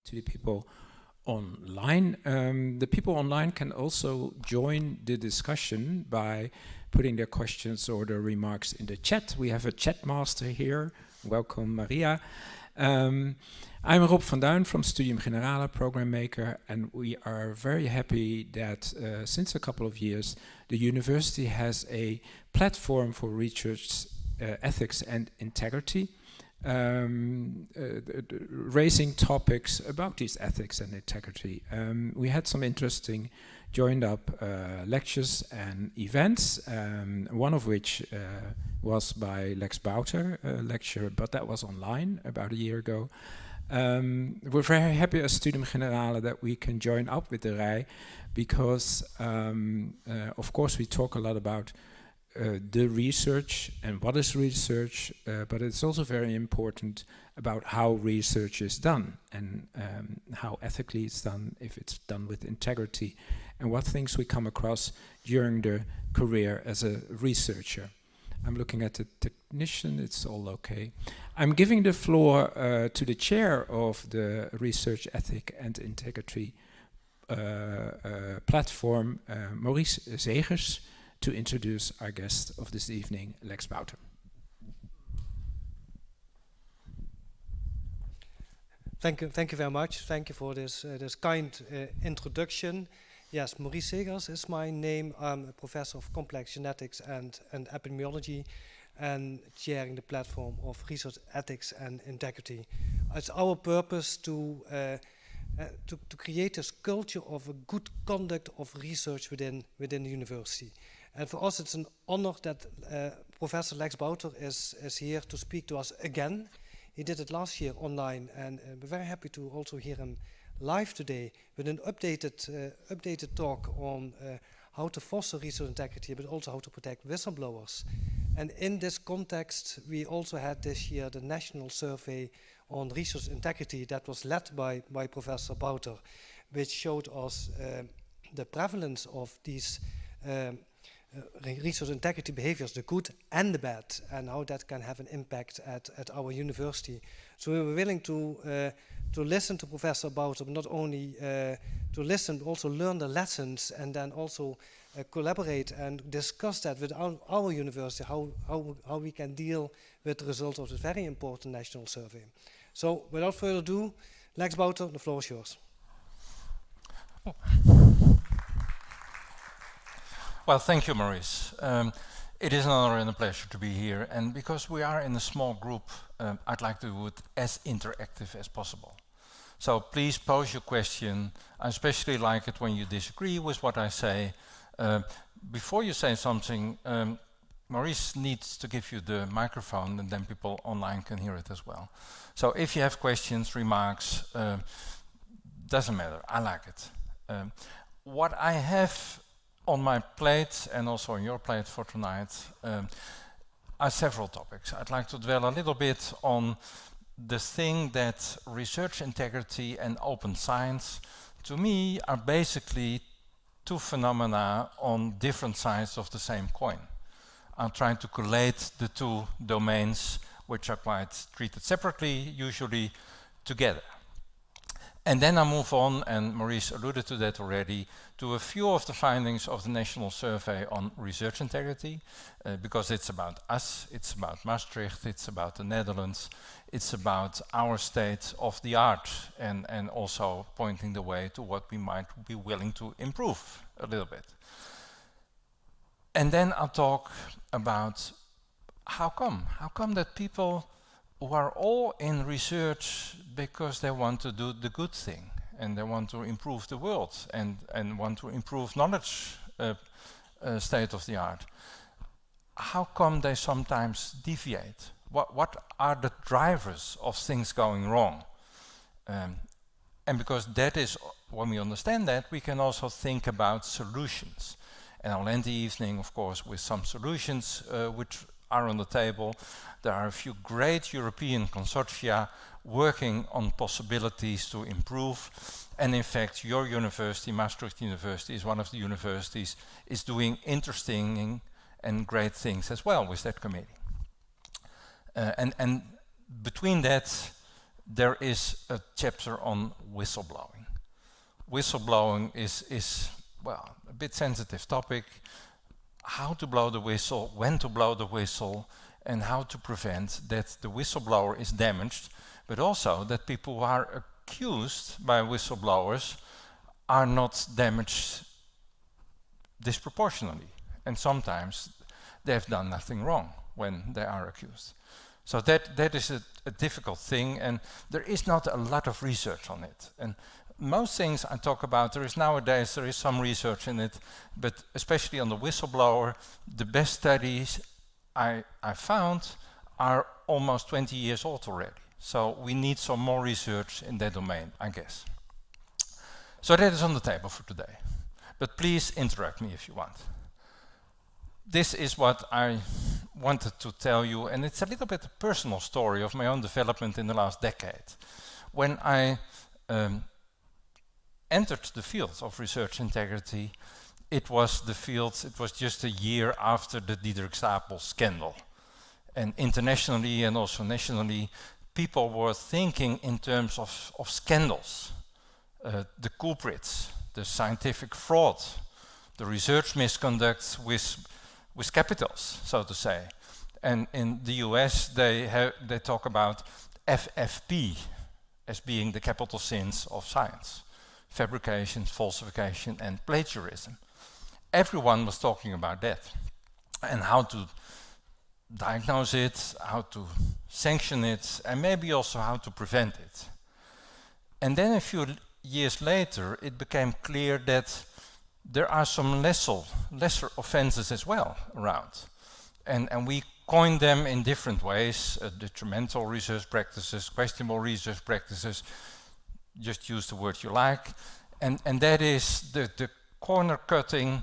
to the people online. The people online can also join the discussion by putting their questions or their remarks in the chat. We have a chat master here. Welcome, Maria. I'm Rob van Duin from Studium Generale, program maker, and we are very happy that since a couple of years, the university has a platform for research ethics and integrity, raising topics about these ethics and integrity. We had some interesting joined up lectures and events, one of which was by Lex Bouter, a lecture, but that was online about a year ago. We're very happy as Studium Generale that we can join up with the RAI because, of course, we talk a lot about the research and what is research, but it's also very important about how research is done and how ethically it's done, if it's done with integrity, and what things we come across during the career as a researcher. I'm looking at the technician, it's all okay. I'm giving the floor to the chair of the Research Ethic and Integrity platform, Maurice Zegers, to introduce our guest of this evening, Lex Bouter. Thank you very much. Thank you for this kind introduction. Yes, Maurice Zegers is my name. I'm a professor of complex genetics and epidemiology and chairing the platform of research ethics and integrity. It's our purpose to create this culture of a good conduct of research within the university. And for us, it's an honor that Professor Lex Bouter is here to speak to us again. He did it last year online, and we're very happy to also hear him live today with an updated talk on how to foster research integrity, but also how to protect whistleblowers. And in this context, we also had this year the national survey on research integrity that was led by Professor Bouter, which showed us the prevalence of these research integrity behaviors, the good and the bad, and how that can have an impact at our university. So we were willing to listen to Professor Bouter, but not only to listen, but also learn the lessons, and then also collaborate and discuss that with our university, how we can deal with the results of this very important national survey. So without further ado, Lex Bouter, the floor is yours. Well, thank you, Maurice. It is an honor and a pleasure to be here. And because we are in a small group, I'd like to do it as interactive as possible. So please pose your question. I especially like it when you disagree with what I say. Before you say something, Maurice needs to give you the microphone, and then people online can hear it as well. So if you have questions, remarks, doesn't matter. I like it. What I have on my plate, and also on your plate for tonight, are several topics. I'd like to dwell a little bit on the thing that research integrity and open science, to me, are basically two phenomena on different sides of the same coin. I'm trying to collate the two domains, which are quite treated separately, usually together. And then I move on, and Maurice alluded to that already, to a few of the findings of the National Survey on Research Integrity, because it's about us, it's about Maastricht, it's about the Netherlands, it's about our state of the art, and also pointing the way to what we might be willing to improve a little bit. And then I'll talk about how come that people who are all in research because they want to do the good thing and they want to improve the world and want to improve knowledge state of the art. How come they sometimes deviate? What are the drivers of things going wrong? And because that is, when we understand that, we can also think about solutions. And I'll end the evening, of course, with some solutions which are on the table. There are a few great European consortia working on possibilities to improve. And in fact, your university, Maastricht University, is one of the universities is doing interesting and great things as well with that committee. And between that, there is a chapter on whistleblowing. Whistleblowing is well, a bit sensitive topic. How to blow the whistle, when to blow the whistle, and how to prevent that the whistleblower is damaged, but also that people who are accused by whistleblowers are not damaged disproportionately. And sometimes they've done nothing wrong when they are accused. So that is a difficult thing, and there is not a lot of research on it. And most things I talk about, there is some research in it, but especially on the whistleblower, the best studies I found are almost 20 years old already. So we need some more research in that domain, I guess. So that is on the table for today. But please interrupt me if you want. This is what I wanted to tell you, and it's a little bit a personal story of my own development in the last decade. When I entered the field of research integrity, it was just a year after the Diederik Stapel scandal. And internationally and also nationally, people were thinking in terms of scandals. The culprits, the scientific fraud, the research misconduct with capitals, so to say. And in the US, they talk about FFP as being the capital sins of science: fabrication, falsification, and plagiarism. Everyone was talking about that and how to diagnose it, how to sanction it, and maybe also how to prevent it. And then a few years later, it became clear that there are some lesser offenses as well around. And we coined them in different ways: detrimental research practices, questionable research practices, just use the word you like. And that is the corner cutting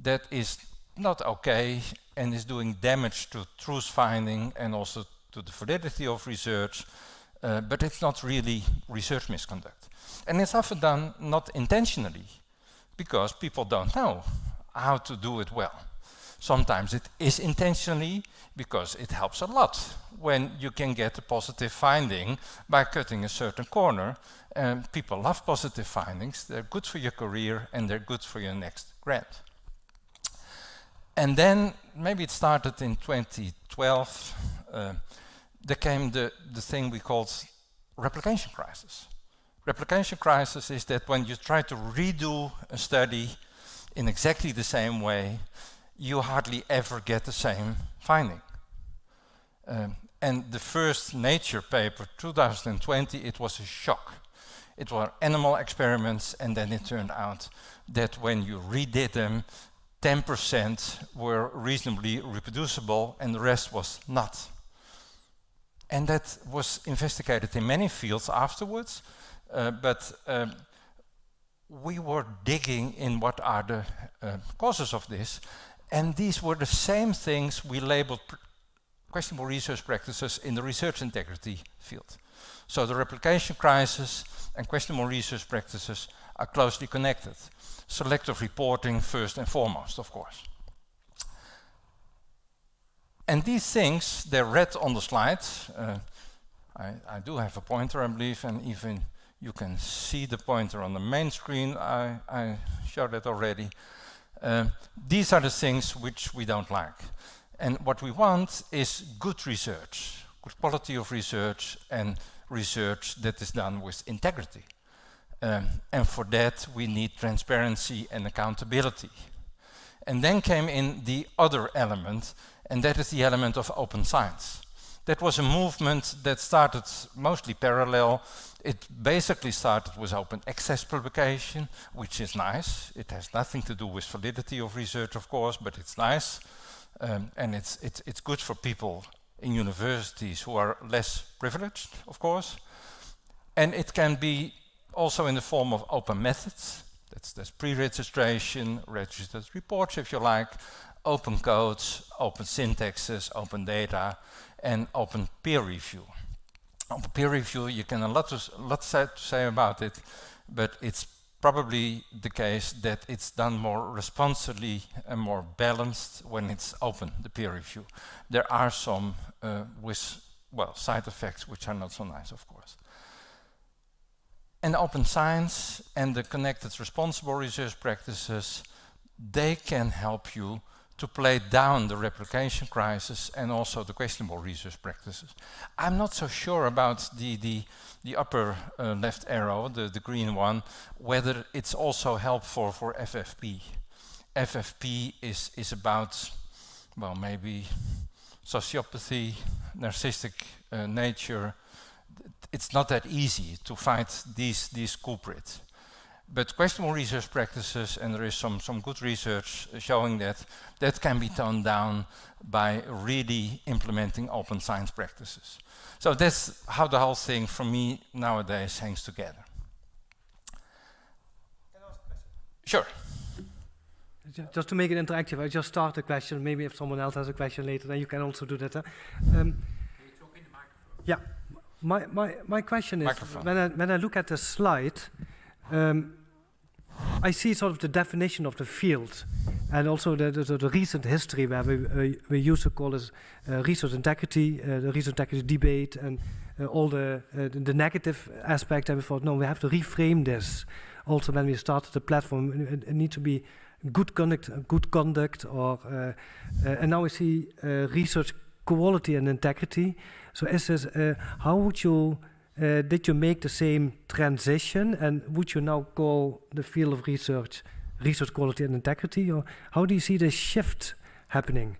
that is not okay and is doing damage to truth finding and also to the validity of research, but it's not really research misconduct. And it's often done not intentionally, because people don't know how to do it well. Sometimes it is intentionally, because it helps a lot when you can get a positive finding by cutting a certain corner. People love positive findings. They're good for your career and they're good for your next grant. And then, maybe it started in 2012, there came the thing we called replication crisis. Replication crisis is that when you try to redo a study in exactly the same way, you hardly ever get the same finding. And the first Nature paper, 2020, it was a shock. It were animal experiments, and then it turned out that when you redid them, 10% were reasonably reproducible and the rest was not. And that was investigated in many fields afterwards, but we were digging in what are the causes of this, and these were the same things we labeled questionable research practices in the research integrity field. So the replication crisis and questionable research practices are closely connected. Selective reporting first and foremost, of course. And these things, they're read on the slide. I do have a pointer, I believe, and even you can see the pointer on the main screen. I showed it already. These are the things which we don't like. And what we want is good research, good quality of research, and research that is done with integrity. And for that, we need transparency and accountability. And then came in the other element, and that is the element of open science. That was a movement that started mostly parallel. It basically started with open access publication, which is nice. It has nothing to do with validity of research, of course, but it's nice. And it's good for people in universities who are less privileged, of course. And it can be also in the form of open methods. That's pre-registration, registered reports, if you like, open codes, open syntaxes, open data, and open peer review. Open peer review, you can a lot to say about it, but it's probably the case that it's done more responsibly and more balanced when it's open, the peer review. There are some side effects which are not so nice, of course. And open science and the connected responsible research practices, they can help you to play down the replication crisis and also the questionable research practices. I'm not so sure about the upper left arrow, the green one, whether it's also helpful for FFP. FFP is about, well, maybe sociopathy, narcissistic nature. It's not that easy to fight these culprits. But questionable research practices, and there is some good research showing that can be toned down by really implementing open science practices. So that's how the whole thing, for me, nowadays hangs together. Can I ask a question? Sure. Just to make it interactive, I just start a question. Maybe if someone else has a question later, then you can also do that. Can you talk in the microphone? Yeah. My question is, when I look at the slide, I see sort of the definition of the field and also the recent history where we used to call this research integrity, the research integrity debate, and all the negative aspect. And we thought, no, we have to reframe this. Also, when we started the platform, it needs to be good conduct, or and now we see research quality and integrity. So, how would you? Did you make the same transition, and would you now call the field of research quality and integrity, or how do you see the shift happening?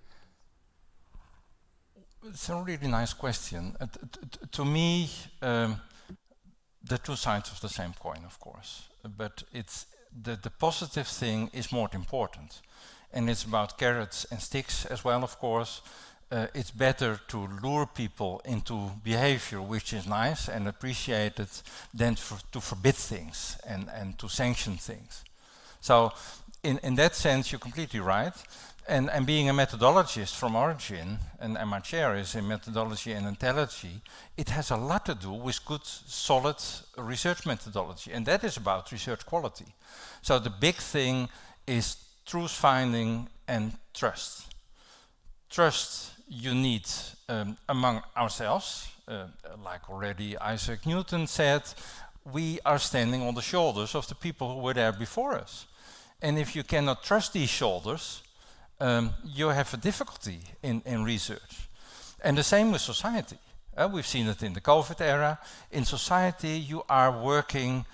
It's a really nice question. To me, the two sides of the same coin, of course, but it's the positive thing is more important, and it's about carrots and sticks as well, of course. It's better to lure people into behavior which is nice and appreciated than to forbid things and to sanction things. So in that sense, you're completely right. And being a methodologist from origin, and my chair is in methodology and ontology, it has a lot to do with good, solid research methodology. And that is about research quality. So the big thing is truth finding and trust. Trust you need among ourselves, like already Isaac Newton said, we are standing on the shoulders of the people who were there before us. And if you cannot trust these shoulders, you have a difficulty in research. And the same with society. We've seen it in the COVID era. In society, you are working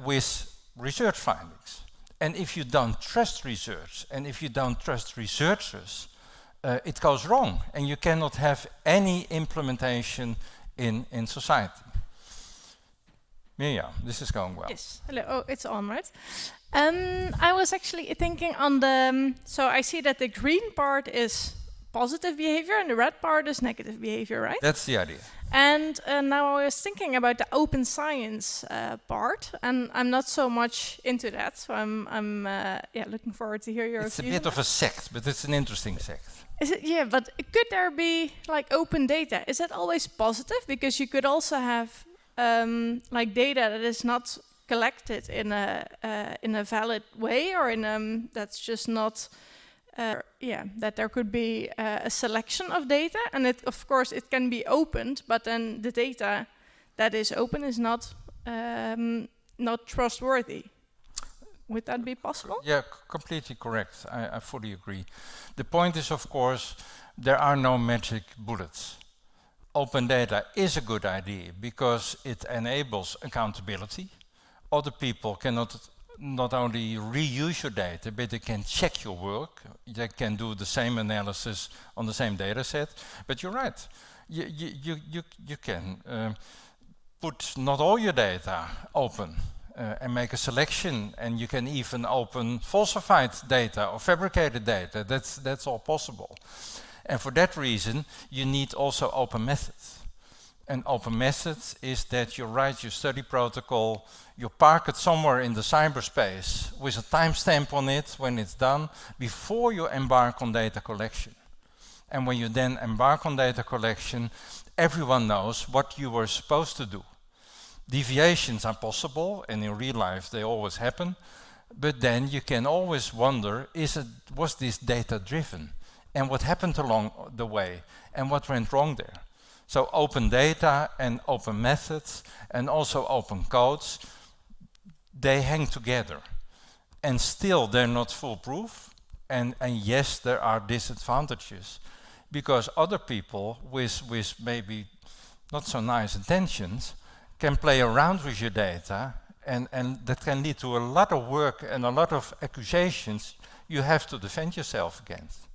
with research findings. And if you don't trust research, and if you don't trust researchers, it goes wrong, and you cannot have any implementation in society. Mirjam, this is going well. Yes. Hello. Oh, it's on, right? I was actually thinking on the... so I see that the green part is positive behavior and the red part is negative behavior, right? That's the idea. And now I was thinking about the open science part, and I'm not so much into that, so I'm looking forward to hear your views. It's a bit of a sect, but it's an interesting sect. Is it? Yeah, but could there be like open data? Is that always positive? Because you could also have like data that is not collected in a valid way, or in that's just not. That there could be a selection of data, and of course it can be opened, but then the data that is open is not trustworthy. Would that be possible? Yeah, completely correct. I fully agree. The point is, of course, there are no magic bullets. Open data is a good idea because it enables accountability. Other people cannot not only reuse your data, but they can check your work. They can do the same analysis on the same data set. But you're right. You can put not all your data open and make a selection, and you can even open falsified data or fabricated data. That's all possible. And for that reason, you need also open methods. An open method is that you write your study protocol, you park it somewhere in the cyberspace with a timestamp on it when it's done, before you embark on data collection. And when you then embark on data collection, everyone knows what you were supposed to do. Deviations are possible, and in real life they always happen, but then you can always wonder, was this data driven? And what happened along the way? And what went wrong there? So open data and open methods and also open codes, they hang together. And still they're not foolproof. And yes, there are disadvantages because other people with maybe not so nice intentions can play around with your data, and that can lead to a lot of work and a lot of accusations you have to defend yourself against.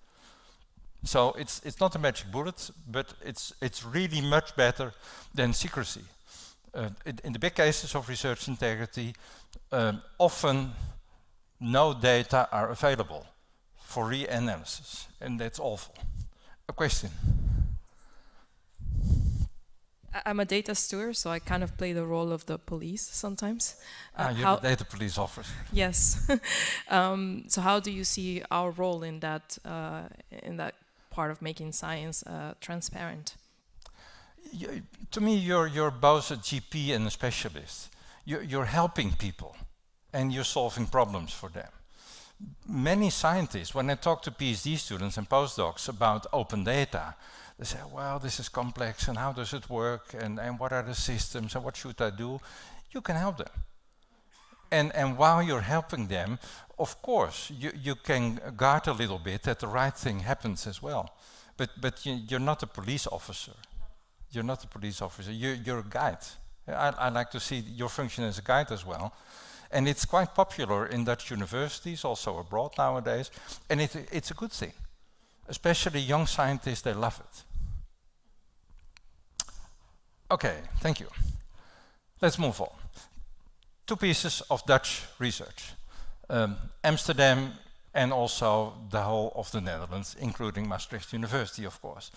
So it's not a magic bullet, but it's really much better than secrecy. In the big cases of research integrity, often no data are available for reanalysis, and that's awful. A question? I'm a data steward, so I kind of play the role of the police sometimes. You're the data police officer. Yes. So how do you see our role in that part of making science transparent? To me, you're both a GP and a specialist. You're helping people, and you're solving problems for them. Many scientists, when I talk to PhD students and postdocs about open data, they say, well, this is complex, and how does it work, and what are the systems, and what should I do? You can help them. And while you're helping them, of course, you can guard a little bit that the right thing happens as well. But you're not a police officer. You're not a police officer. You're a guide. I like to see your function as a guide as well. And it's quite popular in Dutch universities, also abroad nowadays, and it's a good thing. Especially young scientists, they love it. Okay, thank you. Let's move on. 2 pieces of Dutch research. Amsterdam and also the whole of the Netherlands, including Maastricht University, of course.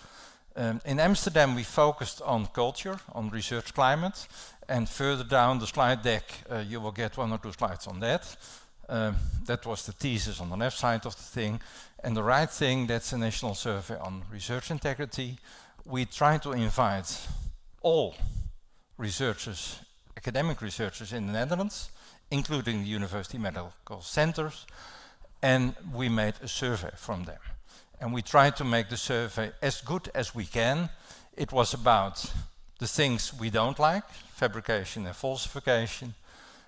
In Amsterdam, we focused on culture, on research climate, and further down the slide deck, you will get 1 or 2 slides on that. That was the thesis on the left side of the thing. And the right thing, that's a national survey on research integrity. We try to invite all researchers, academic researchers in the Netherlands, including the university medical centers, and we made a survey from them. And we tried to make the survey as good as we can. It was about the things we don't like, fabrication and falsification,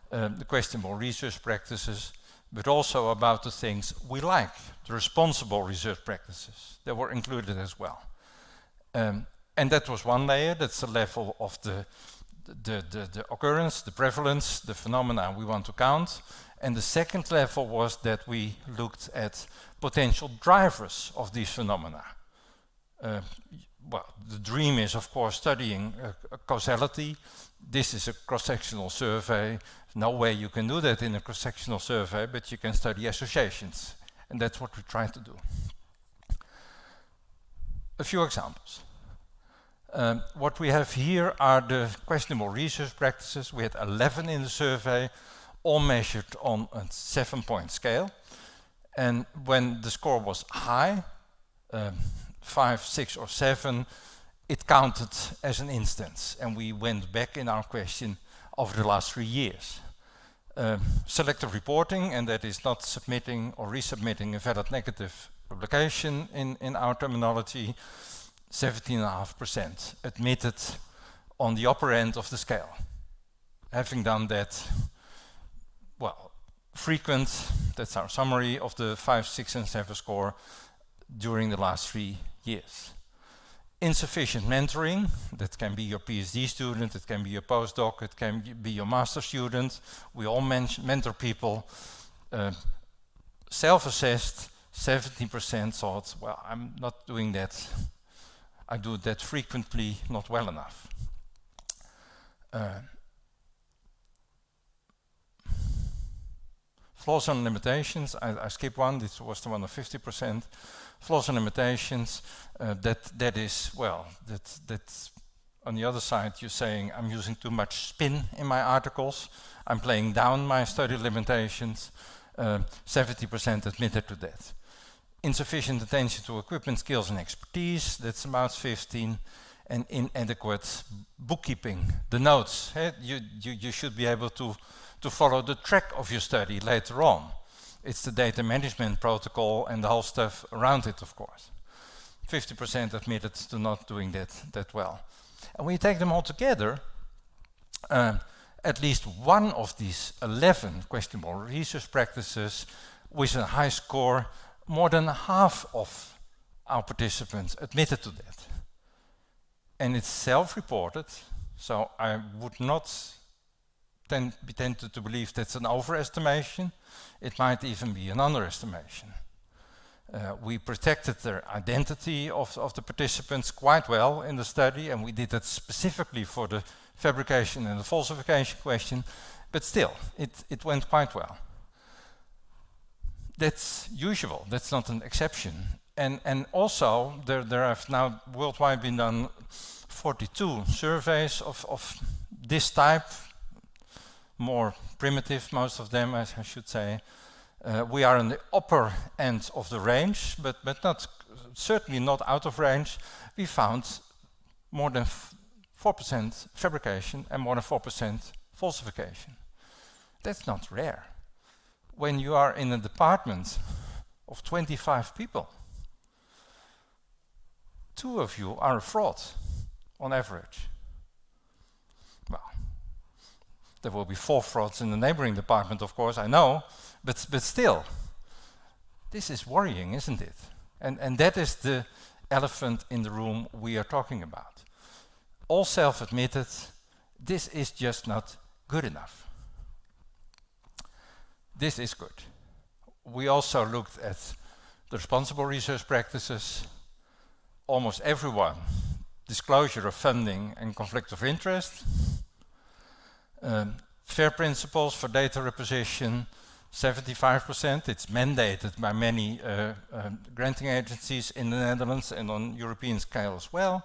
the questionable research practices, but also about the things we like, the responsible research practices that were included as well. And that was one layer, that's the level of the occurrence, the prevalence, the phenomena we want to count. And the second level was that we looked at potential drivers of these phenomena. Well, the dream is, of course, studying causality. This is a cross-sectional survey. No way you can do that in a cross-sectional survey, but you can study associations. And that's what we try to do. A few examples. What we have here are the questionable research practices. We had 11 in the survey, all measured on a 7-point scale. And when the score was high, 5, 6, or 7, it counted as an instance. And we went back in our question over the last 3 years. Selective reporting, and that is not submitting or resubmitting a valid negative publication in our terminology, 17.5% admitted on the upper end of the scale. Having done that, well, frequent, that's our summary of the 5, 6, and 7 score during the last 3 years. Insufficient mentoring, that can be your PhD student, it can be your postdoc, it can be your master student. We all mentor people. Self-assessed, 70% thought, well, I'm not doing that. I do that frequently, not well enough. Flaws and limitations, I skipped one, this was the one of 50%. Flaws and limitations, that is, well, that's on the other side, you're saying I'm using too much spin in my articles, I'm playing down my study limitations, 70% admitted to that. Insufficient attention to equipment, skills, and expertise, that's about 15, and inadequate bookkeeping, the notes. You should be able to follow the track of your study later on. It's the data management protocol and the whole stuff around it, of course. 50% admitted to not doing that well. And when you take them all together, at least one of these 11 questionable research practices with a high score, more than half of our participants admitted to that. And it's self-reported, so I would not be tempted to believe that's an overestimation. It might even be an underestimation. We protected their identity of the participants quite well in the study, and we did that specifically for the fabrication and the falsification question, but still, it went quite well. That's usual, that's not an exception. And also, there have now worldwide been done 42 surveys of this type, more primitive, most of them, as I should say. We are in the upper end of the range, but not certainly not out of range. We found more than 4% fabrication and more than 4% falsification. That's not rare. When you are in a department of 25 people, 2 of you are a fraud on average. Well, there will be 4 frauds in the neighboring department, of course, I know, but still, this is worrying, isn't it? And that is the elephant in the room we are talking about. All self-admitted, this is just not good enough. This is good. We also looked at the responsible research practices. Almost everyone, disclosure of funding and conflict of interest. Fair principles for data reposition, 75%. It's mandated by many granting agencies in the Netherlands and on European scale as well.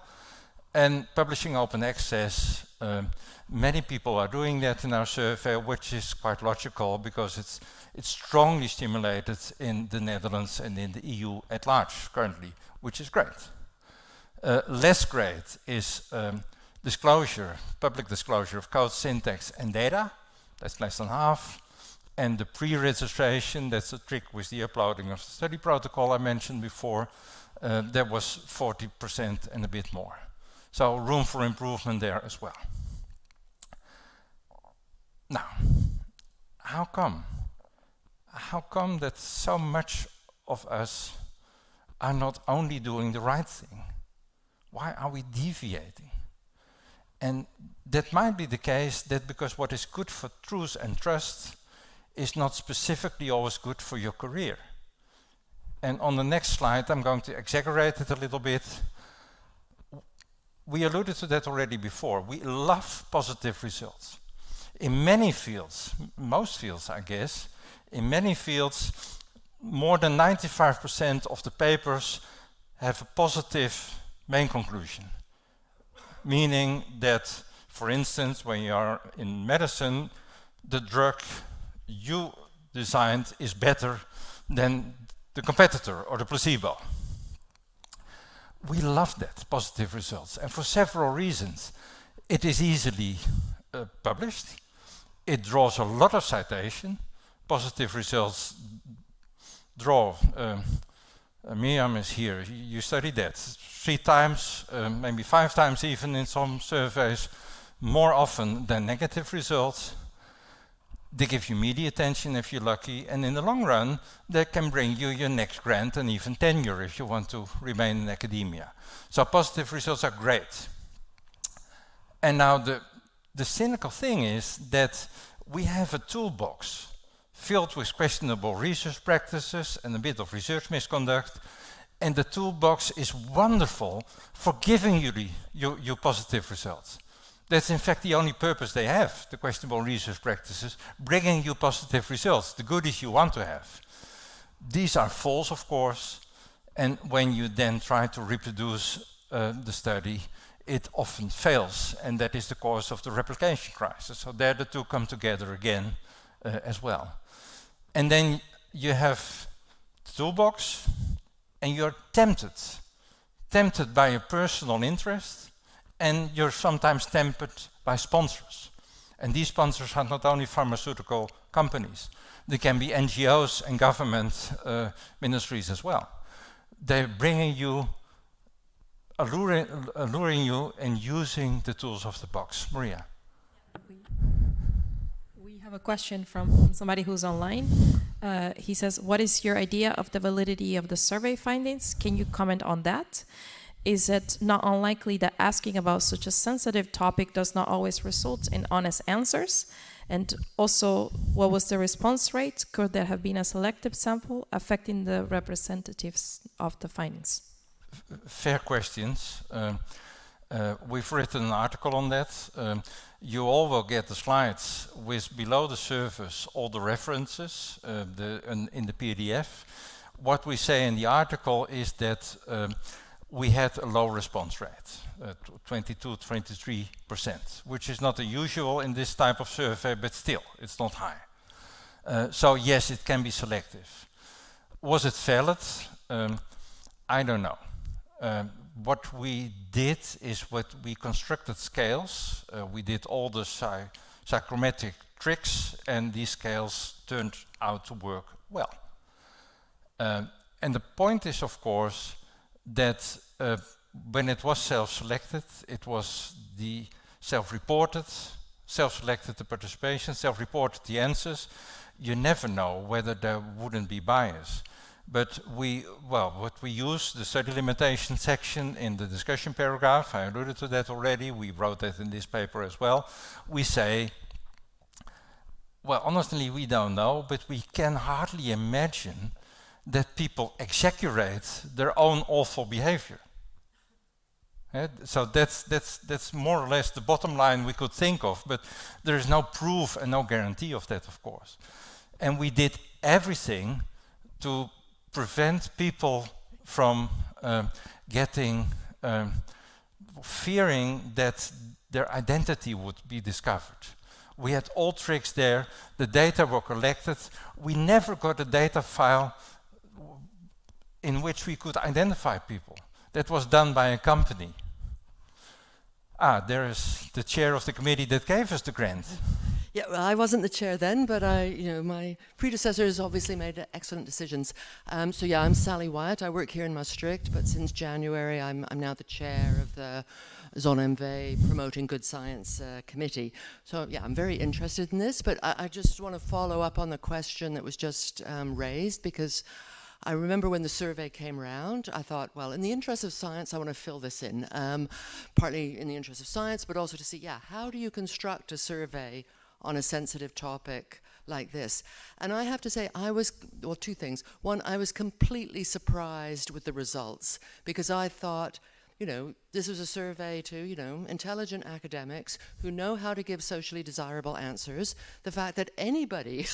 And publishing open access, many people are doing that in our survey, which is quite logical because it's strongly stimulated in the Netherlands and in the EU at large currently, which is great. Less great is disclosure, public disclosure of code, syntax and data. That's less than half. And the pre-registration, that's a trick with the uploading of the study protocol I mentioned before, that was 40% and a bit more. So room for improvement there as well. Now, how come? How come that so much of us are not only doing the right thing? Why are we deviating? And that might be the case that because what is good for truth and trust is not specifically always good for your career. And on the next slide, I'm going to exaggerate it a little bit. We alluded to that already before. We love positive results. In many fields, most fields I guess, in many fields, more than 95% of the papers have a positive main conclusion. Meaning that, for instance, when you are in medicine, the drug you designed is better than the competitor or the placebo. We love that, positive results, and for several reasons. It is easily published, it draws a lot of citation. Positive results draw, Miriam is here, you studied that 3 times, maybe 5 times even in some surveys, more often than negative results. They give you media attention if you're lucky, and in the long run, they can bring you your next grant and even tenure if you want to remain in academia. So positive results are great. And now the cynical thing is that we have a toolbox filled with questionable research practices and a bit of research misconduct, and the toolbox is wonderful for giving you your positive results. That's in fact the only purpose they have, the questionable research practices, bringing you positive results, the goodies you want to have. These are false, of course, and when you then try to reproduce the study, it often fails, and that is the cause of the replication crisis. So there the two come together again as well. And then you have the toolbox, and you're tempted by a personal interest, and you're sometimes tempted by sponsors. And these sponsors are not only pharmaceutical companies, they can be NGOs and government ministries as well. They're bringing you alluring you and using the tools of the box. Maria. We have a question from somebody who's online. He says, what is your idea of the validity of the survey findings? Can you comment on that? Is it not unlikely that asking about such a sensitive topic does not always result in honest answers? And also, what was the response rate? Could there have been a selective sample affecting the representatives of the findings? Fair questions. We've written an article on that. You all will get the slides with below the surface all the references in the PDF. What we say in the article is that we had a low response rate, 22-23%, which is not unusual in this type of survey, but still, it's not high. So yes, it can be selective. Was it valid? I don't know. What we did is we constructed scales. We did all the psychrometric tricks, and these scales turned out to work well. And the point is, of course, that when it was self-selected, it was the self-reported, self-selected the participation, self-reported the answers. You never know whether there wouldn't be bias. But what we use, the study limitation section in the discussion paragraph, I alluded to that already, we wrote that in this paper as well. We say, well, honestly, we don't know, but we can hardly imagine that people exaggerate their own awful behavior. So that's more or less the bottom line we could think of, but there is no proof and no guarantee of that, of course. And we did everything to prevent people from fearing that their identity would be discovered. We had all tricks there, the data were collected. We never got a data file in which we could identify people. That was done by a company. There is the chair of the committee that gave us the grant. Yeah, well, I wasn't the chair then, but my predecessors obviously made excellent decisions. So yeah, I'm Sally Wyatt. I work here in Maastricht, but since January, I'm now the chair of the Zone MV Promoting Good Science Committee. So yeah, I'm very interested in this, but I just want to follow up on the question that was just raised, because I remember when the survey came around, I thought, well, in the interest of science, I want to fill this in, partly in the interest of science, but also to see, how do you construct a survey on a sensitive topic like this? And I have to say, two things. One, I was completely surprised with the results, because I thought, this was a survey to, intelligent academics who know how to give socially desirable answers. The fact that anybody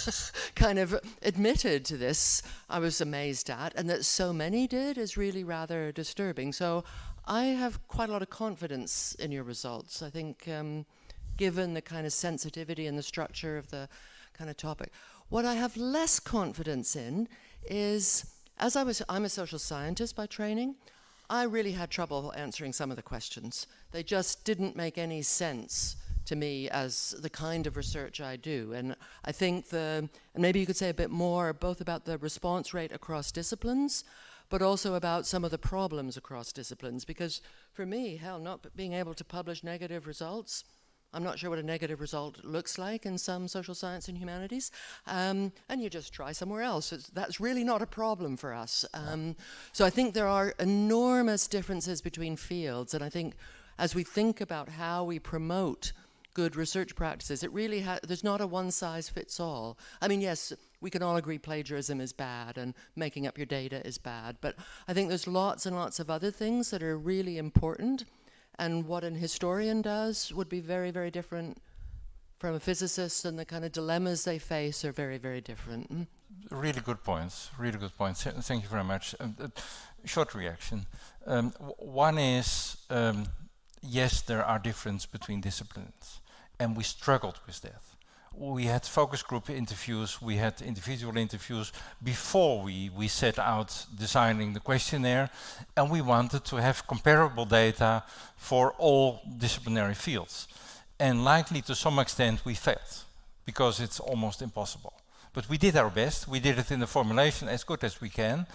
kind of admitted to this, I was amazed at, and that so many did is really rather disturbing. So I have quite a lot of confidence in your results. I think given the kind of sensitivity and the structure of the kind of topic. What I have less confidence in is, I'm a social scientist by training, I really had trouble answering some of the questions. They just didn't make any sense to me as the kind of research I do. And I think and maybe you could say a bit more both about the response rate across disciplines, but also about some of the problems across disciplines. Because for me, not being able to publish negative results, I'm not sure what a negative result looks like in some social science and humanities, and you just try somewhere else. That's really not a problem for us. So I think there are enormous differences between fields, and I think as we think about how we promote good research practices, it really there's not a one-size-fits-all. I mean, yes, we can all agree plagiarism is bad and making up your data is bad, but I think there's lots and lots of other things that are really important. And what an historian does would be very, very different from a physicist, and the kind of dilemmas they face are very, very different. Really good points, really good points. Thank you very much. Short reaction. One is, yes, there are differences between disciplines, and we struggled with that. We had focus group interviews, we had individual interviews before we set out designing the questionnaire, and we wanted to have comparable data for all disciplinary fields. And likely to some extent we failed, because it's almost impossible. But we did our best. We did it in the formulation as good as we can.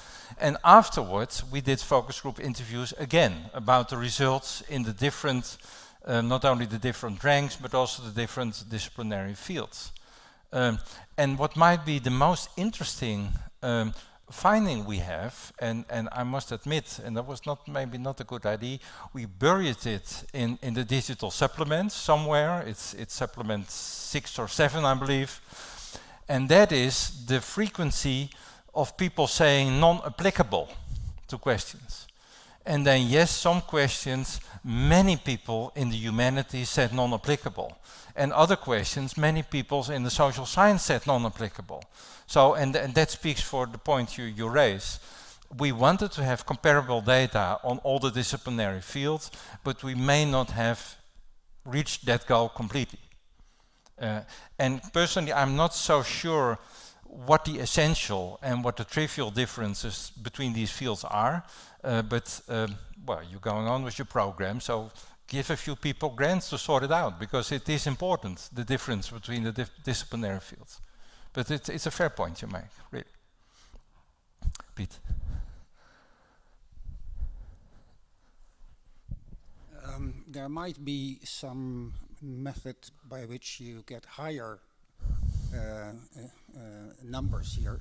And afterwards, we did focus group interviews again about the results in the different, not only the different ranks, but also the different disciplinary fields. And what might be the most interesting finding we have, and I must admit, and that was maybe not a good idea, we buried it in the digital supplement somewhere. It's supplement 6 or 7, I believe. And that is the frequency of people saying non-applicable to questions. And then yes, some questions, many people in the humanities said non-applicable. And other questions, many people in the social science said non-applicable. So, and that speaks for the point you raise. We wanted to have comparable data on all the disciplinary fields, but we may not have reached that goal completely. And personally, I'm not so sure what the essential and what the trivial differences between these fields are, but well, you're going on with your program, so give a few people grants to sort it out, because it is important, the difference between the disciplinary fields. But it's a fair point you make, really. Piet. There might be some method by which you get higher numbers here,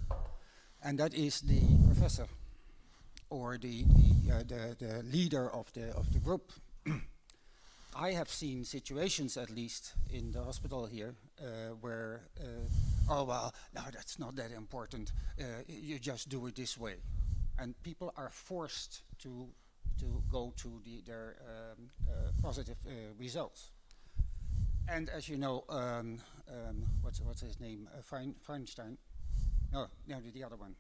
and that is the professor or the leader of the group. I have seen situations, at least in the hospital here, where oh well, no, that's not that important. You just do it this way, and people are forced to go to their positive results. And as you know, what's his name? Feinstein? No, the other one.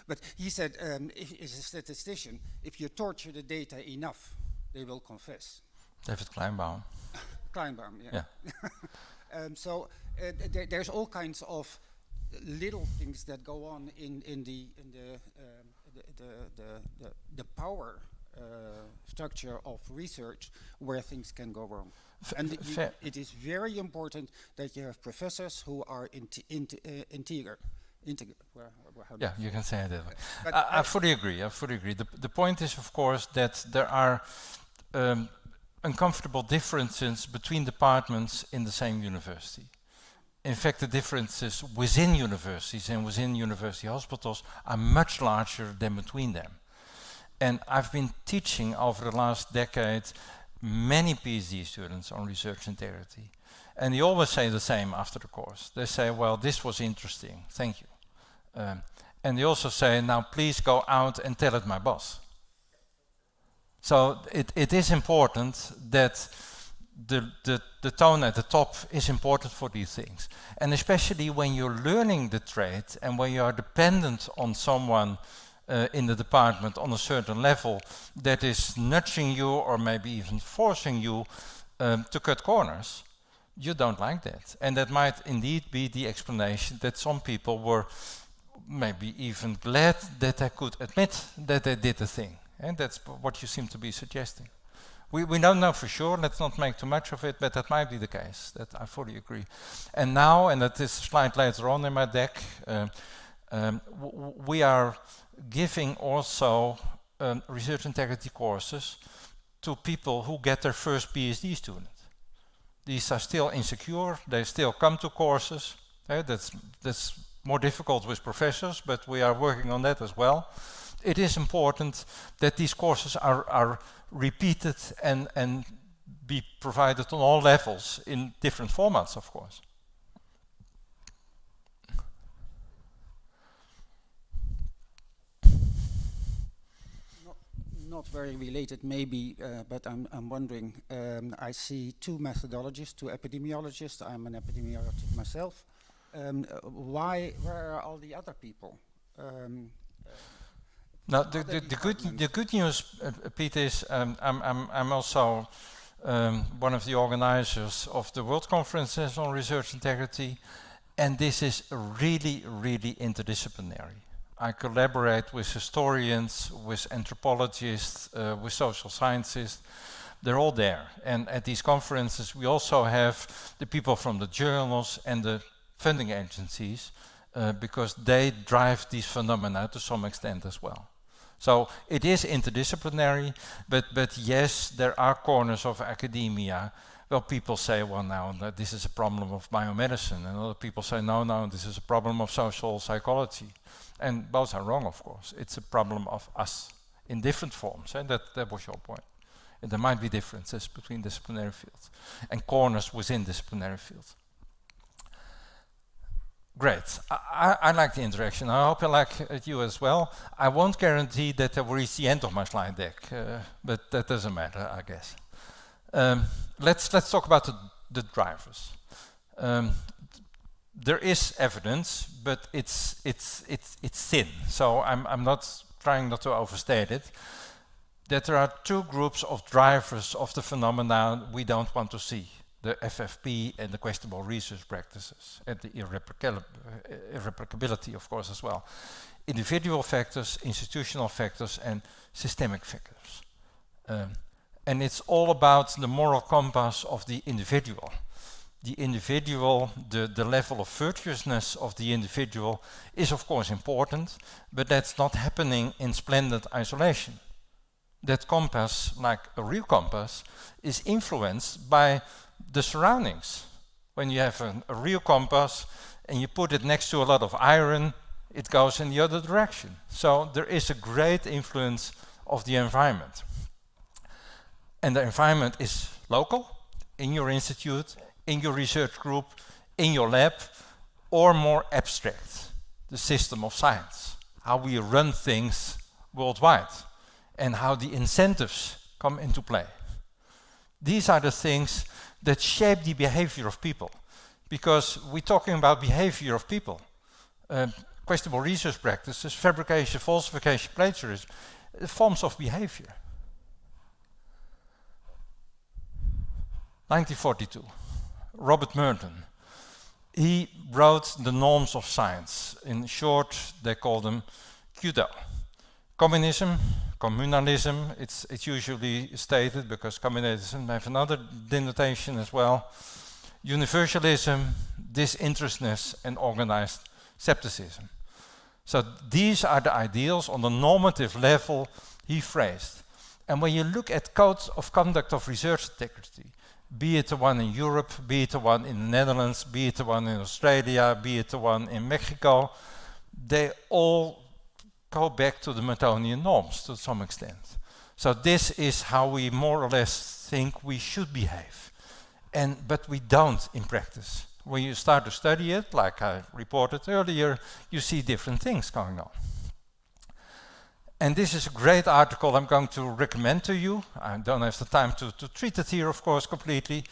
But he said, as a statistician, if you torture the data enough, they will confess. David Kleinbaum. Kleinbaum, yeah. So there's all kinds of little things that go on in the power structure of research where things can go wrong. And it is very important that you have professors who are integer. Yeah, you can say it that way. I fully agree. The point is, of course, that there are uncomfortable differences between departments in the same university. In fact, the differences within universities and within university hospitals are much larger than between them. And I've been teaching over the last decade many PhD students on research integrity. And they always say the same after the course. They say, well, this was interesting, thank you. And they also say, now please go out and tell it my boss. So it is important that the tone at the top is important for these things. And especially when you're learning the trade and when you are dependent on someone in the department on a certain level that is nudging you or maybe even forcing you to cut corners, you don't like that. And that might indeed be the explanation that some people were maybe even glad that they could admit that they did the thing. And that's what you seem to be suggesting. We don't know for sure, let's not make too much of it, but that might be the case, that I fully agree. And now, and that is a slide later on in my deck, we are giving also research integrity courses to people who get their first PhD student. These are still insecure, they still come to courses. That's more difficult with professors, but we are working on that as well. It is important that these courses are repeated and be provided on all levels in different formats, of course. Not very related, maybe, but I'm wondering. I see two methodologists, two epidemiologists. I'm an epidemiologist myself. Where are all the other people? Now, the good news, Piet, is I'm also one of the organizers of the World Conferences on Research Integrity, and this is really, really interdisciplinary. I collaborate with historians, with anthropologists, with social scientists. They're all there. And at these conferences, we also have the people from the journals and the funding agencies because they drive these phenomena to some extent as well. So it is interdisciplinary, but yes, there are corners of academia where people say, well, now that this is a problem of biomedicine, and other people say, no, this is a problem of social psychology. And both are wrong, of course. It's a problem of us in different forms, and that was your point. And there might be differences between disciplinary fields and corners within disciplinary fields. Great. I like the interaction. I hope I like it you as well. I won't guarantee that I will reach the end of my slide deck, but that doesn't matter, I guess. Let's talk about the drivers. There is evidence, but it's thin. So I'm not trying not to overstate it. That there are two groups of drivers of the phenomena we don't want to see. The FFP and the questionable research practices, and the irreplicability, of course, as well. Individual factors, institutional factors, and systemic factors. And it's all about the moral compass of the individual. The individual, the level of virtuousness of the individual is, of course, important, but that's not happening in splendid isolation. That compass, like a real compass, is influenced by the surroundings. When you have a real compass and you put it next to a lot of iron, it goes in the other direction. So there is a great influence of the environment. And the environment is local, in your institute, in your research group, in your lab, or more abstract, the system of science, how we run things worldwide, and how the incentives come into play. These are the things that shape the behavior of people, because we're talking about behavior of people. Questionable research practices, fabrication, falsification, plagiarism, forms of behavior. 1942, Robert Merton. He wrote the norms of science. In short, they call them CUDO. Communism, communalism, it's usually stated because communalism have another denotation as well. Universalism, disinterestedness, and organized skepticism. So these are the ideals on the normative level he phrased. And when you look at codes of conduct of research integrity, be it the one in Europe, be it the one in the Netherlands, be it the one in Australia, be it the one in Mexico, they all go back to the Meltonian norms to some extent. So this is how we more or less think we should behave. But we don't in practice. When you start to study it, like I reported earlier, you see different things going on. And this is a great article I'm going to recommend to you. I don't have the time to treat it here, of course, completely.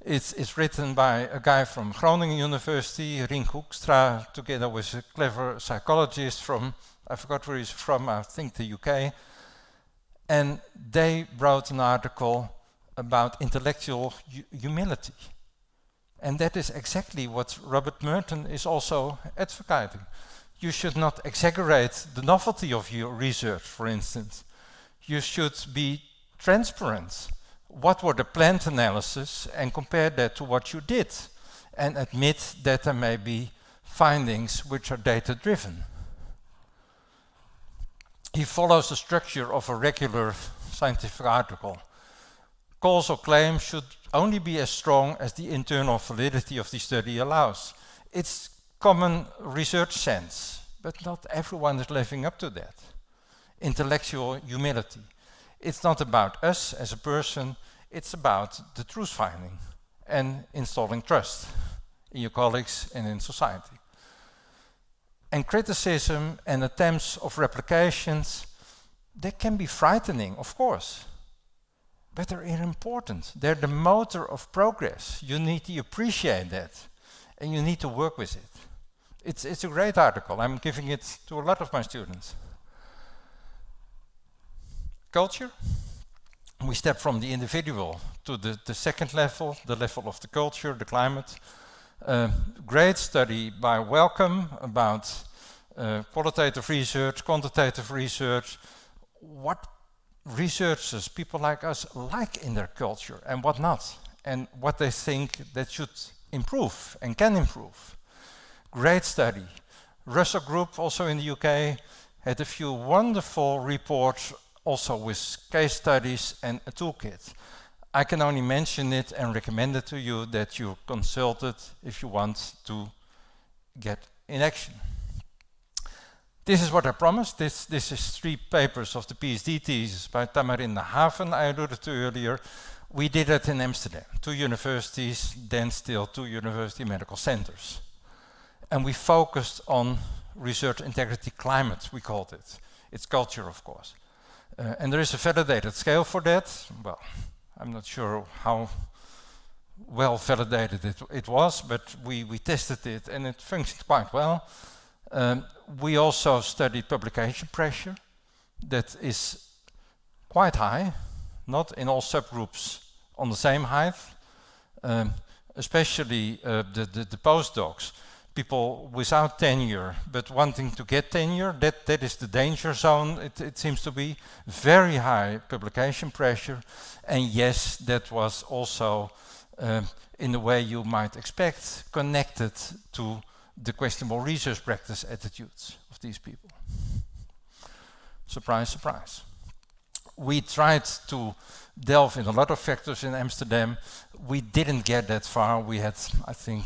It's written by a guy from Groningen University, Rink Hoekstra, together with a clever psychologist from, I forgot where he's from, I think the UK. And they wrote an article about intellectual humility. And that is exactly what Robert Merton is also advocating. You should not exaggerate the novelty of your research, for instance. You should be transparent. What were the plant analysis and compare that to what you did and admit that there may be findings which are data-driven. He follows the structure of a regular scientific article. Causal claims should only be as strong as the internal validity of the study allows. It's common research sense, but not everyone is living up to that. Intellectual humility. It's not about us as a person, it's about the truth finding and installing trust in your colleagues and in society. And criticism and attempts of replications, they can be frightening, of course, but they're important. They're the motor of progress. You need to appreciate that, and you need to work with it. It's a great article. I'm giving it to a lot of my students. Culture. We step from the individual to the second level, the level of the culture, the climate. Great study by Wellcome about qualitative research, quantitative research. What researchers, people like us, like in their culture and what not, and what they think that should improve and can improve. great study. Russell Group, also in the UK, had a few wonderful reports, also with case studies and a toolkit. I can only mention it and recommend it to you that you consult it if you want to get in action. This is what I promised. This is 3 papers of the PhD thesis by Tamarin Haven I alluded to earlier. We did it in Amsterdam, 2 universities, then still 2 university medical centers. And we focused on research integrity climate, we called it. It's culture, of course. And there is a validated scale for that. Well, I'm not sure how well validated it was, but we tested it and it functioned quite well. We also studied publication pressure. That is quite high, not in all subgroups on the same height, especially the postdocs. People without tenure, but wanting to get tenure, that is the danger zone, it seems to be. Very high publication pressure, and yes, that was also, in the way you might expect, connected to the questionable research practice attitudes of these people. Surprise, surprise. We tried to delve in a lot of factors in Amsterdam. We didn't get that far. We had, I think,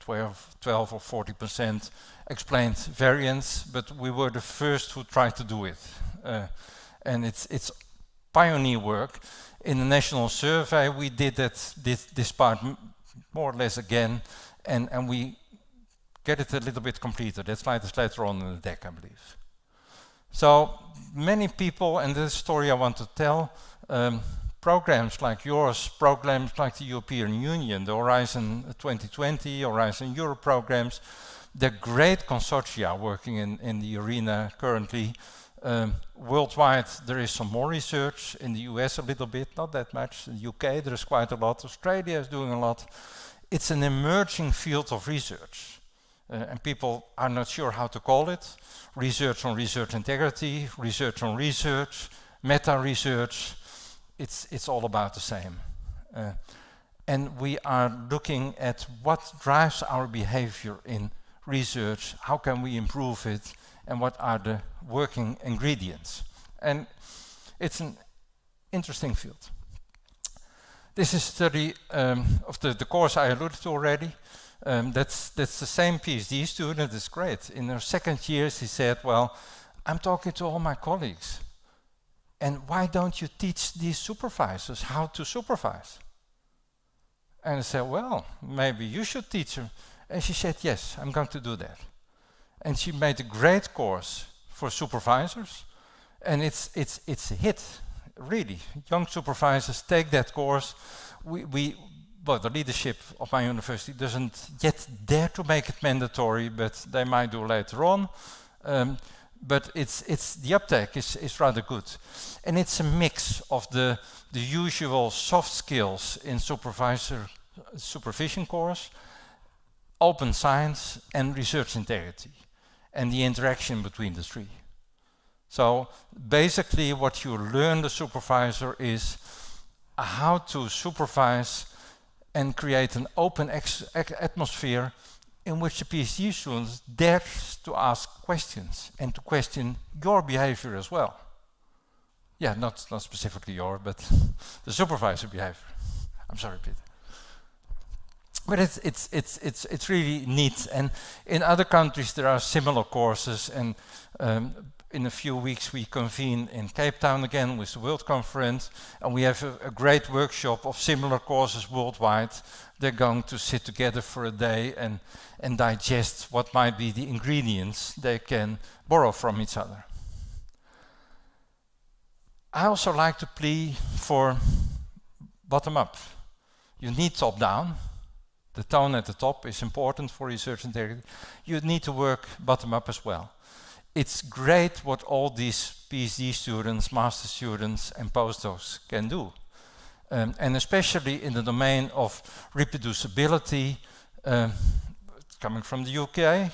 12 or 40% explained variance, but we were the first who tried to do it. And it's pioneer work. In the national survey, we did this part more or less again, and we get it a little bit completed. That slide is later on in the deck, I believe. So many people, and this story I want to tell, programs like yours, programs like the European Union, the Horizon 2020, Horizon Europe programs, the great consortia working in the arena currently. Worldwide, there is some more research. In the US, a little bit, not that much. In the UK, there is quite a lot. Australia is doing a lot. It's an emerging field of research. And people are not sure how to call it. Research on research integrity, research on research, meta-research. It's all about the same. And we are looking at what drives our behavior in research, how can we improve it, and what are the working ingredients. And it's an interesting field. This is a study of the course I alluded to already. That's the same PhD student, it's great. In her second year, she said, well, I'm talking to all my colleagues. And why don't you teach these supervisors how to supervise? And I said, well, maybe you should teach them. And she said, yes, I'm going to do that. And she made a great course for supervisors. And it's a hit, really. Young supervisors take that course. Well, the leadership of my university doesn't yet dare to make it mandatory, but they might do later on. But the uptake is rather good. And it's a mix of the usual soft skills in supervision course, open science, and research integrity, and the interaction between the 3. So basically what you learn the supervisor is how to supervise and create an open atmosphere in which the PhD students dares to ask questions and to question your behavior as well. Yeah, not specifically your, but the supervisor behavior. I'm sorry, Peter. But it's really neat. And in other countries there are similar courses, and in a few weeks we convene in Cape Town again with the World Conference, and we have a great workshop of similar courses worldwide. They're going to sit together for a day and digest what might be the ingredients they can borrow from each other. I also like to plea for bottom-up. You need top-down. The tone at the top is important for research integrity. You need to work bottom-up as well. It's great what all these PhD students, master students, and postdocs can do. And especially in the domain of reproducibility, coming from the UK,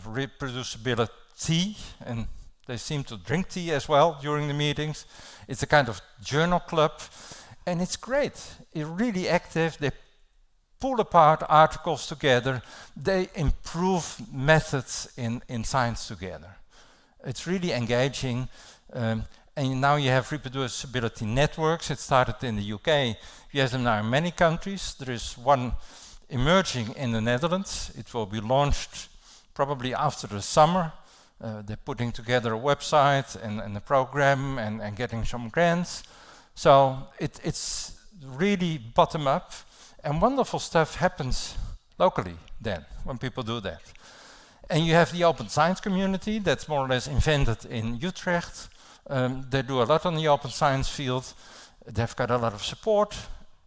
reproducibility, and they seem to drink tea as well during the meetings. It's a kind of journal club, and it's great. It's really active. They pull apart articles together. They improve methods in science together. It's really engaging. And now you have reproducibility networks. It started in the UK. You have them now in many countries. There is one emerging in the Netherlands. It will be launched probably after the summer. They're putting together a website and a program and getting some grants. So it's really bottom up. And wonderful stuff happens locally then, when people do that. And you have the open science community that's more or less invented in Utrecht. They do a lot on the open science field. They've got a lot of support.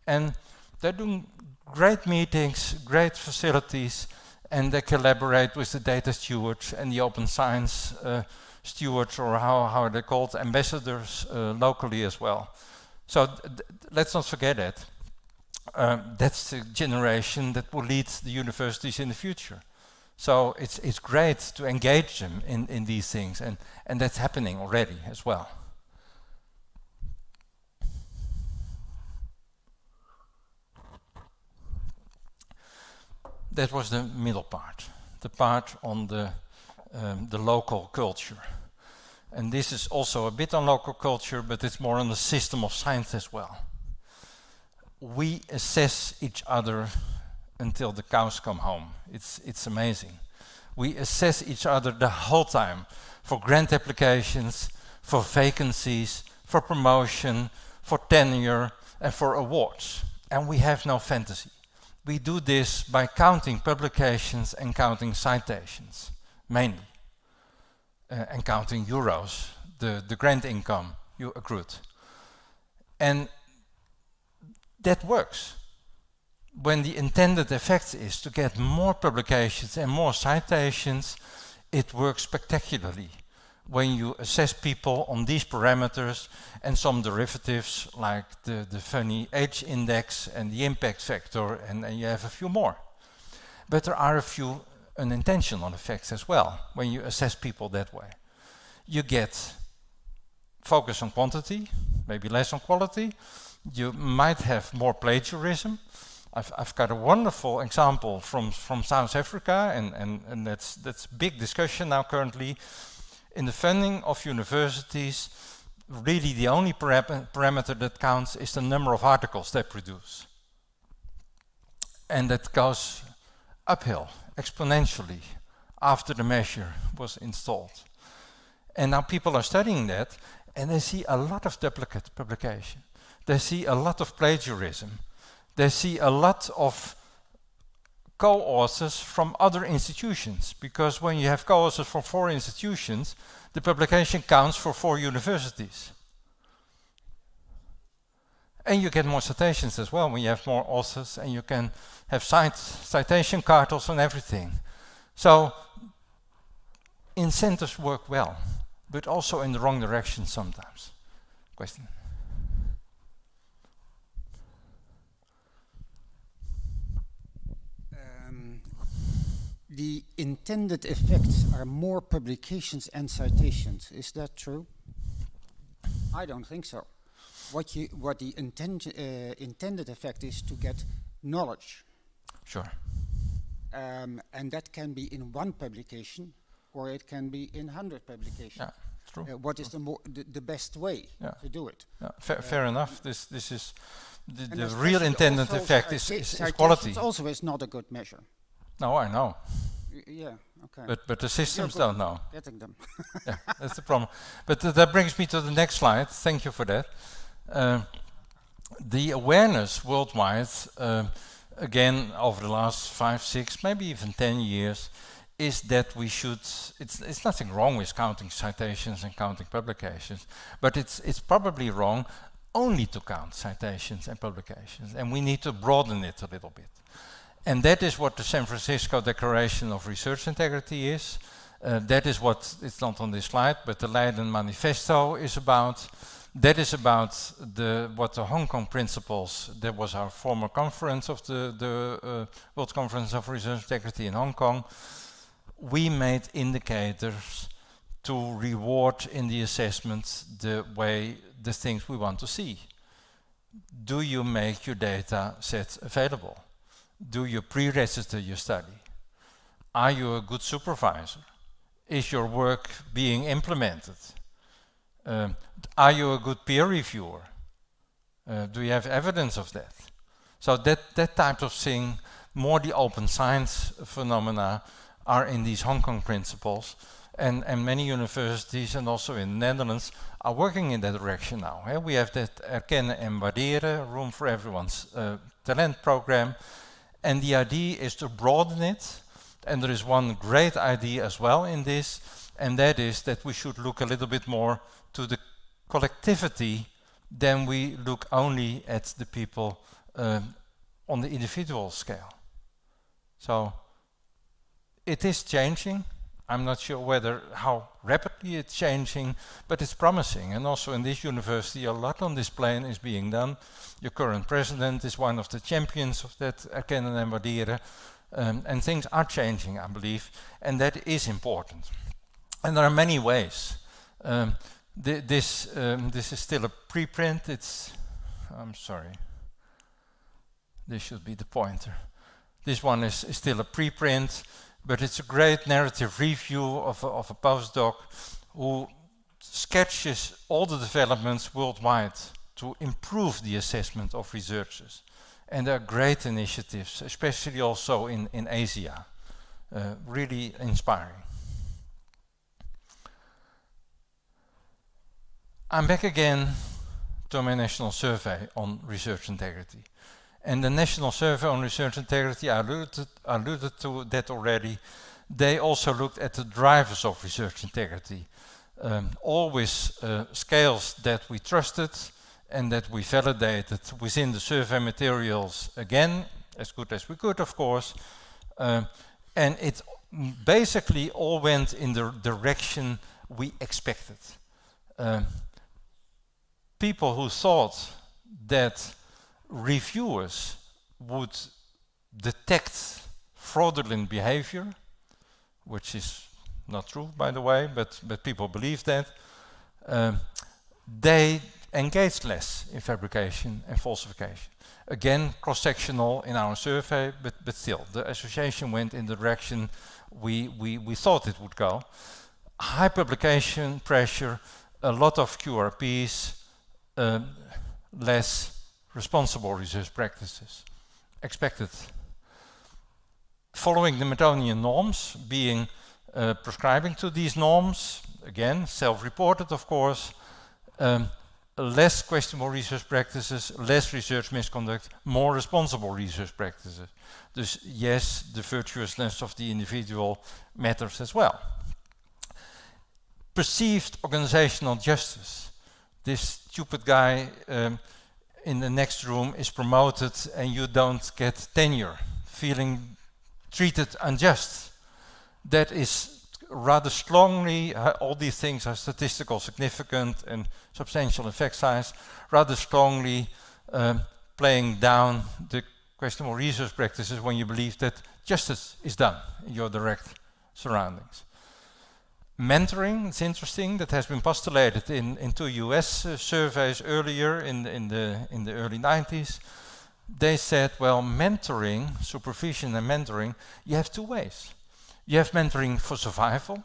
And they're doing great meetings, great facilities, and they collaborate with the data stewards and the open science stewards, or how they're called, ambassadors locally as well. So let's not forget it. That's the generation that will lead the universities in the future. So it's great to engage them in these things, and that's happening already as well. That was the middle part, the part on the local culture. And this is also a bit on local culture, but it's more on the system of science as well. We assess each other until the cows come home. It's amazing. We assess each other the whole time for grant applications, for vacancies, for promotion, for tenure, and for awards. And we have no fantasy. We do this by counting publications and counting citations, mainly, and counting euros, the grant income you accrued. And that works. When the intended effect is to get more publications and more citations, it works spectacularly. When you assess people on these parameters and some derivatives like the funny age index and the impact factor, and you have a few more. But there are a few unintentional effects as well when you assess people that way. You get focus on quantity, maybe less on quality. You might have more plagiarism. I've got a wonderful example from South Africa, and that's big discussion now currently. In the funding of universities, really the only parameter that counts is the number of articles they produce. And that goes uphill exponentially after the measure was installed. And now people are studying that, and they see a lot of duplicate publication. They see a lot of plagiarism. They see a lot of co-authors from other institutions, because when you have co-authors from 4 institutions, the publication counts for 4 universities. And you get more citations as well when you have more authors, and you can have citation cartels and everything. So incentives work well, but also in the wrong direction sometimes. Question? The intended effects are more publications and citations. Is that true? I don't think so. What the intended effect is to get knowledge. Sure. And that can be in 1 publication, or it can be in 100 publications. Yeah, true. What is the best way to do it? Yeah, fair enough. This is the real intended effect is quality. Also is not a good measure. No, I know. Yeah, okay. But the systems don't know. Getting them. Yeah, that's the problem. But that brings me to the next slide. Thank you for that. The awareness worldwide, again, over the last 5, 6, maybe even 10 years, is that we should, it's nothing wrong with counting citations and counting publications, but it's probably wrong only to count citations and publications, and we need to broaden it a little bit. And that is what the San Francisco Declaration of Research Integrity is. That is what, it's not on this slide, but the Leiden Manifesto is about. That is about what the Hong Kong principles, that was our former conference of the World Conference of Research Integrity in Hong Kong. We made indicators to reward in the assessment the things we want to see. Do you make your data sets available? Do you pre-register your study? Are you a good supervisor? Is your work being implemented? Are you a good peer reviewer? Do you have evidence of that? So that type of thing, more the open science phenomena, are in these Hong Kong principles, and many universities and also in the Netherlands are working in that direction now. We have that Erkennen en Waarderen, Room for Everyone's Talent program, and the idea is to broaden it, and there is one great idea as well in this, and that is that we should look a little bit more to the collectivity than we look only at the people on the individual scale. So it is changing. I'm not sure how rapidly it's changing, but it's promising. And also in this university, a lot on this plane is being done. Your current president is one of the champions of that Erkennen en Waarderen. And things are changing, I believe, and that is important. And there are many ways. This is still a preprint. I'm sorry. This should be the pointer. This one is still a preprint, but it's a great narrative review of a postdoc who sketches all the developments worldwide to improve the assessment of researchers. And there are great initiatives, especially also in Asia, really inspiring. I'm back again to my national survey on research integrity. And the National Survey on Research Integrity, I alluded to that already. They also looked at the drivers of research integrity. Always scales that we trusted and that we validated within the survey materials, again, as good as we could, of course. And it basically all went in the direction we expected. People who thought that reviewers would detect fraudulent behavior, which is not true, by the way, but people believe that, they engaged less in fabrication and falsification. Again, cross-sectional in our survey, but still, the association went in the direction we thought it would go. High publication pressure, a lot of QRPs, less responsible research practices expected. Following the Metonian norms, being prescribing to these norms, again, self-reported of course, less questionable research practices, less research misconduct, more responsible research practices. Dus yes, the virtuousness of the individual matters as well. Perceived organizational justice. This stupid guy in the next room is promoted and you don't get tenure, feeling treated unjust. That is rather strongly, all these things are statistical significant and substantial effect size, rather strongly playing down the questionable research practices when you believe that justice is done in your direct surroundings. Mentoring, it's interesting, that has been postulated in two US surveys earlier in the early 90s. They said, well, mentoring, supervision and mentoring, you have two ways. You have mentoring for survival.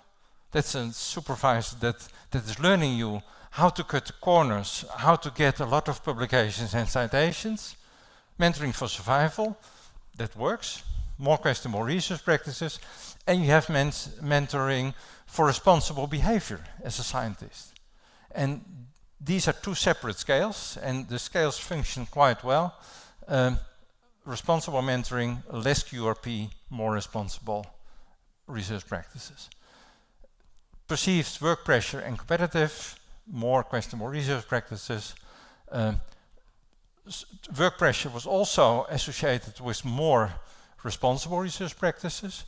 That's a supervisor that is learning you how to cut the corners, how to get a lot of publications and citations. Mentoring for survival, that works. More questionable research practices. And you have mentoring for responsible behavior as a scientist. And these are two separate scales, and the scales function quite well. Responsible mentoring, less QRP, more responsible research practices. Perceived work pressure and competitive, more questionable research practices. Work pressure was also associated with more responsible research practices.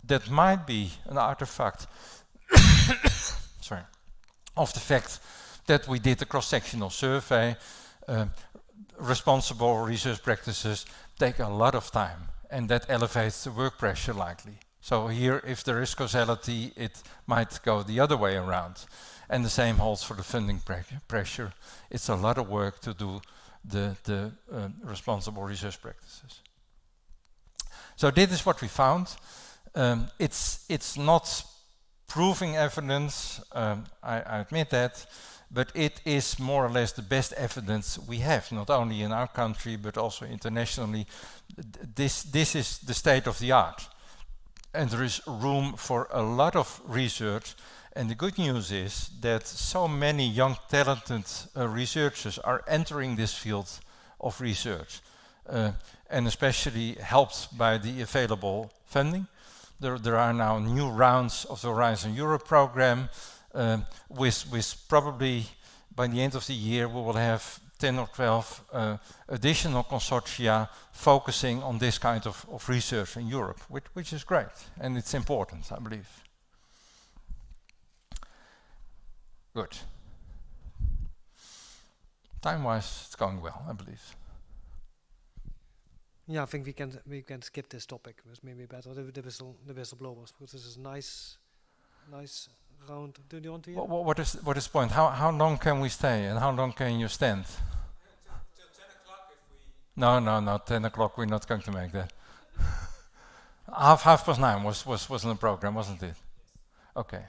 That might be an artifact sorry, of the fact that we did a cross-sectional survey. Responsible research practices take a lot of time, and that elevates the work pressure likely. So here, if there is causality, it might go the other way around. And the same holds for the funding pressure. It's a lot of work to do the responsible research practices. So this is what we found. It's not proving evidence, I admit that, but it is more or less the best evidence we have, not only in our country, but also internationally. This is the state of the art. And there is room for a lot of research. And the good news is that so many young, talented researchers are entering this field of research, and especially helped by the available funding. There are now new rounds of the Horizon Europe program, with probably by the end of the year we will have 10 or 12 additional consortia focusing on this kind of research in Europe, which is great, and it's important, I believe. Good. Time-wise, it's going well, I believe. Yeah, I think we can skip this topic. It's maybe better the whistleblowers, because this is a nice round. Do you want to hear? What is the point? How long can we stay, and how long can you stand? Till 10 o'clock if we... No, 10 o'clock. We're not going to make that. half past 9 was in the program, wasn't it? Okay.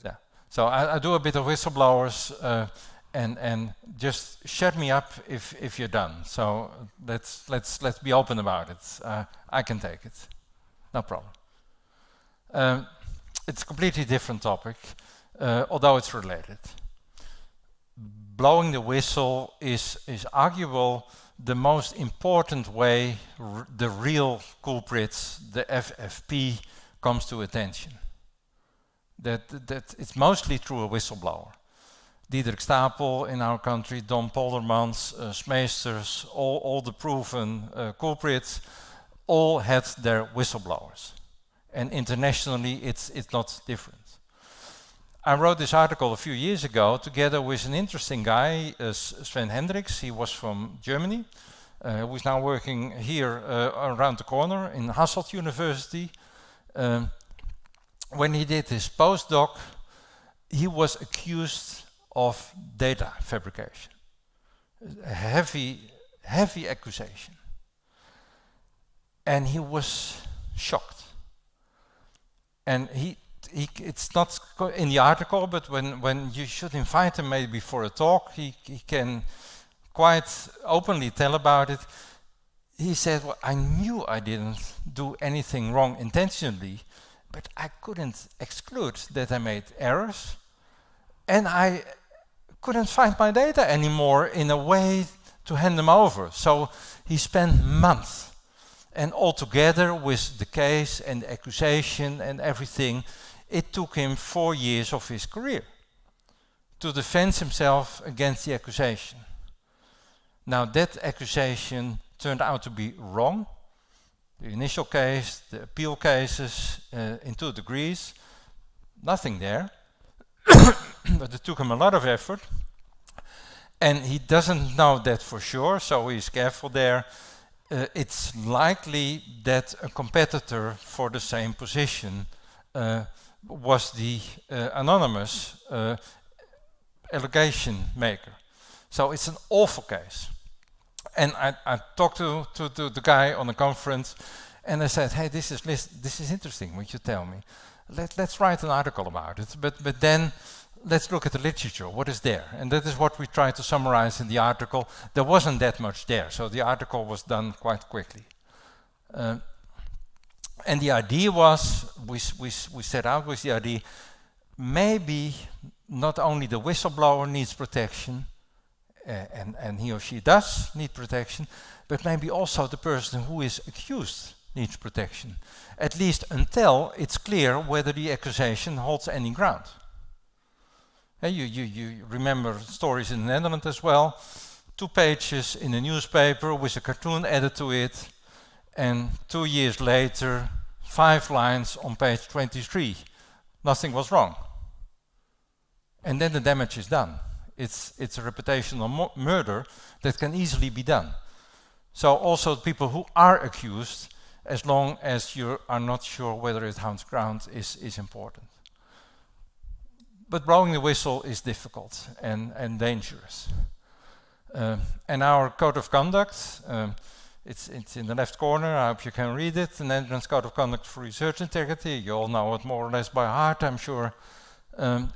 Yeah. So I do a bit of whistleblowers. And just shut me up if you're done. So let's be open about it. I can take it, no problem. It's a completely different topic, although it's related. Blowing the whistle is arguable the most important way the real culprits, the FFP, comes to attention. That it's mostly through a whistleblower. Diederik Stapel in our country, Don Poldermans, Smeesters, all the proven culprits, all had their whistleblowers. And internationally, it's not different. I wrote this article a few years ago together with an interesting guy, Sven Hendricks. He was from Germany, who is now working here around the corner in Hasselt University. When he did his postdoc, he was accused of data fabrication, a heavy accusation, and he was shocked. And it's not in the article, but when you should invite him maybe for a talk, he can quite openly tell about it. He said, well, I knew I didn't do anything wrong intentionally, but I couldn't exclude that I made errors, and I couldn't find my data anymore in a way to hand them over. So he spent months, and altogether with the case and the accusation and everything, it took him 4 years of his career to defend himself against the accusation. Now that accusation turned out to be wrong. The initial case, the appeal cases in 2 degrees, nothing there. But it took him a lot of effort, and he doesn't know that for sure, so he's careful there. It's likely that a competitor for the same position was the anonymous allegation maker. So it's an awful case. And I talked to the guy on the conference, and I said, hey, this is interesting what you tell me. Let's write an article about it, but then let's look at the literature, what is there? And that is what we try to summarize in the article. There wasn't that much there, so the article was done quite quickly. And the idea was, we set out with the idea, maybe not only the whistleblower needs protection, and he or she does need protection, but maybe also the person who is accused needs protection, at least until it's clear whether the accusation holds any ground. And you remember stories in the Netherlands as well, 2 pages in a newspaper with a cartoon added to it, and 2 years later, 5 lines on page 23. Nothing was wrong. And then the damage is done. It's a reputational murder that can easily be done. So also people who are accused, as long as you are not sure whether it holds ground, is important. But blowing the whistle is difficult and dangerous. And our code of conduct It's in the left corner. I hope you can read it. The Netherlands Code of Conduct for Research Integrity. You all know it more or less by heart, I'm sure.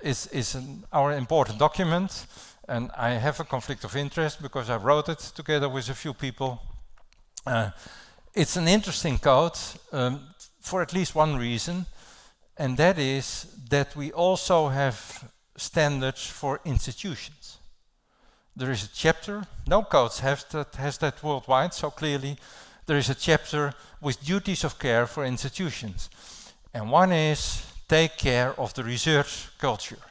Is our important document. And I have a conflict of interest because I wrote it together with a few people. It's an interesting code for at least one reason, and that is that we also have standards for institutions. There is a chapter, no codes has that worldwide, so clearly there is a chapter with duties of care for institutions. And one is take care of the research culture,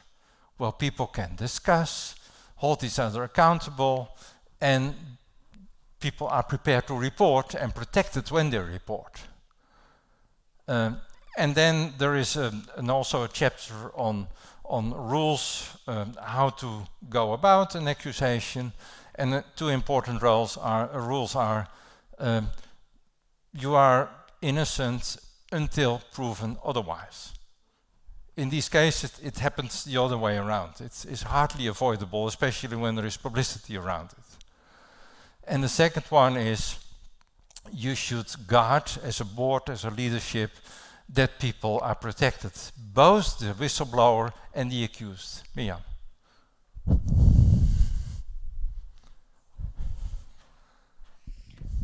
where people can discuss, hold each other accountable, and people are prepared to report and protected when they report. And then there is also a chapter on rules, how to go about an accusation, and the two important rules are you are innocent until proven otherwise. In these cases, it happens the other way around. It's hardly avoidable, especially when there is publicity around it. And the second one is you should guard as a board, as a leadership, that people are protected, both the whistleblower and the accused. Mia.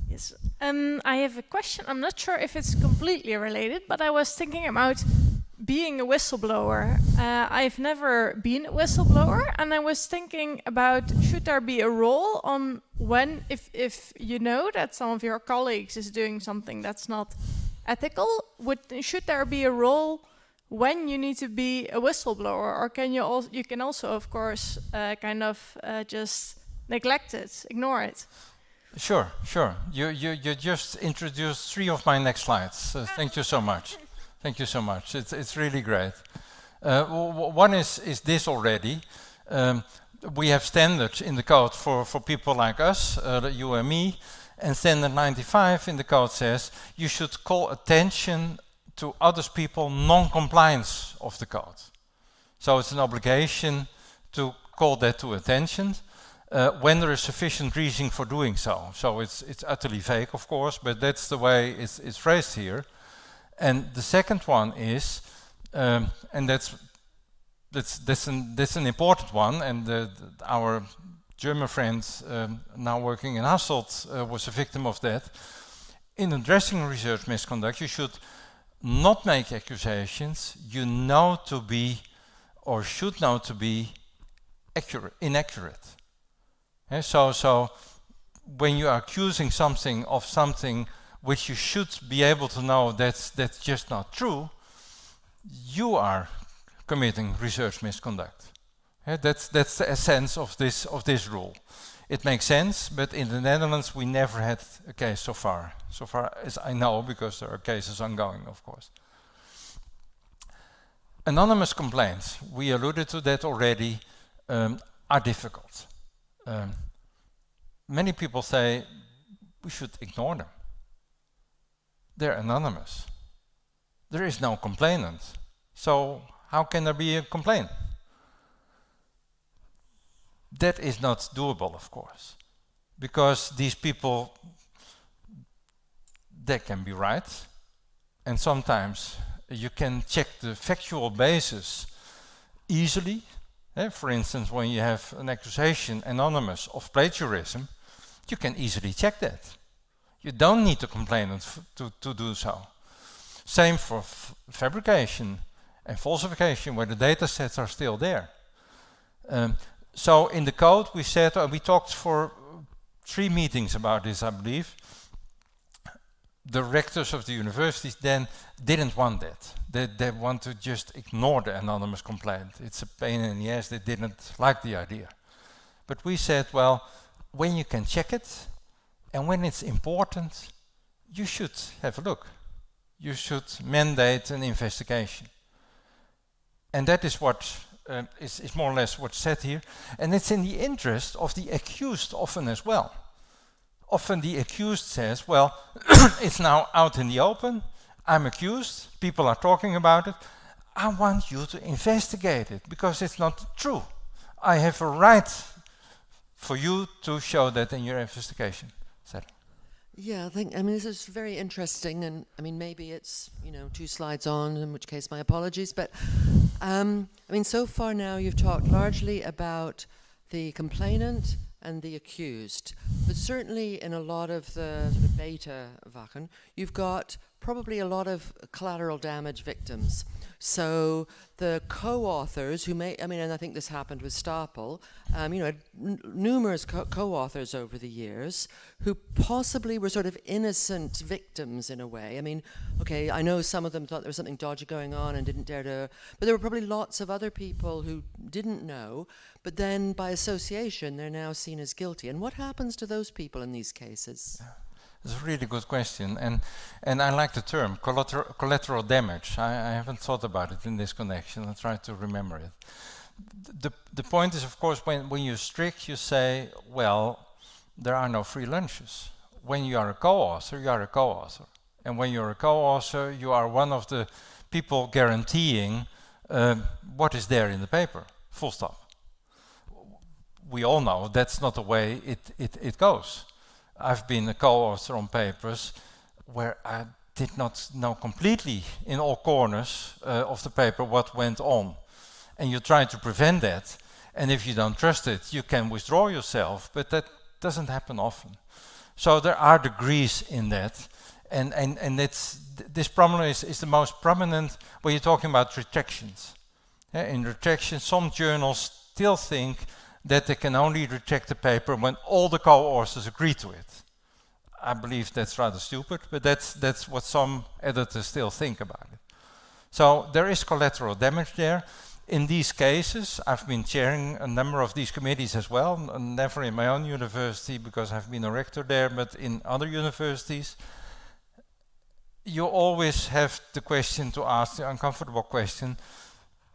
Yes, I have a question. I'm not sure if it's completely related, but I was thinking about being a whistleblower. I've never been a whistleblower, and I was thinking about, should there be a role on when, if you know that some of your colleagues is doing something that's not ethical, should there be a role when you need to be a whistleblower, or can you can also, of course, just neglect it, ignore it? Sure. You just introduced 3 of my next slides. Thank you so much. Thank you so much. It's really great. One is this already. We have standards in the code for people like us, you and me, and standard 95 in the code says you should call attention to other people non-compliance of the code. So it's an obligation to call that to attention when there is sufficient reason for doing so. So it's utterly vague, of course, but that's the way it's phrased here. And the second one is, and that's an important one, and our German friend now working in Hasselt was a victim of that. In addressing research misconduct, you should not make accusations you know to be, or should know to be, inaccurate. Yeah, so when you are accusing something of something which you should be able to know that's just not true, you are committing research misconduct. Yeah, that's the essence of this rule. It makes sense, but in the Netherlands we never had a case so far as I know, because there are cases ongoing, of course. Anonymous complaints, we alluded to that already, are difficult. Many people say we should ignore them. They're anonymous. There is no complainant. So how can there be a complaint? That is not doable, of course, because these people, they can be right, and sometimes you can check the factual basis easily. For instance, when you have an accusation anonymous of plagiarism, you can easily check that. You don't need a complainant to do so. Same for fabrication and falsification, where the data sets are still there. So in the code we said, we talked for 3 meetings about this, I believe. The rectors of the universities then didn't want that. They want to just ignore the anonymous complaint. It's a pain in the ass, they didn't like the idea. But we said, well, when you can check it, and when it's important, you should have a look. You should mandate an investigation. And that is what is more or less what's said here. And it's in the interest of the accused often as well. Often the accused says, well, it's now out in the open, I'm accused, people are talking about it, I want you to investigate it, because it's not true. I have a right for you to show that in your investigation setting. Yeah, I mean, this is very interesting, and I mean, maybe it's, 2 slides on, in which case my apologies, but I mean, so far now you've talked largely about the complainant and the accused, but certainly in a lot of the sort of beta Wachen, you've got probably a lot of collateral damage victims. So the co-authors who may, and I think this happened with Stapel, had numerous co-authors over the years who possibly were sort of innocent victims in a way. I mean, okay, I know some of them thought there was something dodgy going on and didn't dare to, but there were probably lots of other people who didn't know, but then by association they're now seen as guilty. And what happens to those people in these cases? It's a really good question, and I like the term collateral damage. I haven't thought about it in this connection. I'll try to remember it. The point is, of course, when you're strict, you say, well, there are no free lunches. When you are a co-author, you are a co-author. And when you're a co-author, you are one of the people guaranteeing what is there in the paper, full stop. We all know that's not the way it goes. I've been a co-author on papers where I did not know completely in all corners of the paper what went on. And you try to prevent that. And if you don't trust it, you can withdraw yourself, but that doesn't happen often. So there are degrees in that. And this problem is the most prominent when you're talking about rejections. In rejection, some journals still think that they can only reject the paper when all the co-authors agree to it. I believe that's rather stupid, but that's what some editors still think about it. So there is collateral damage there. In these cases, I've been chairing a number of these committees as well, never in my own university because I've been a rector there, but in other universities. You always have the question to ask, the uncomfortable question,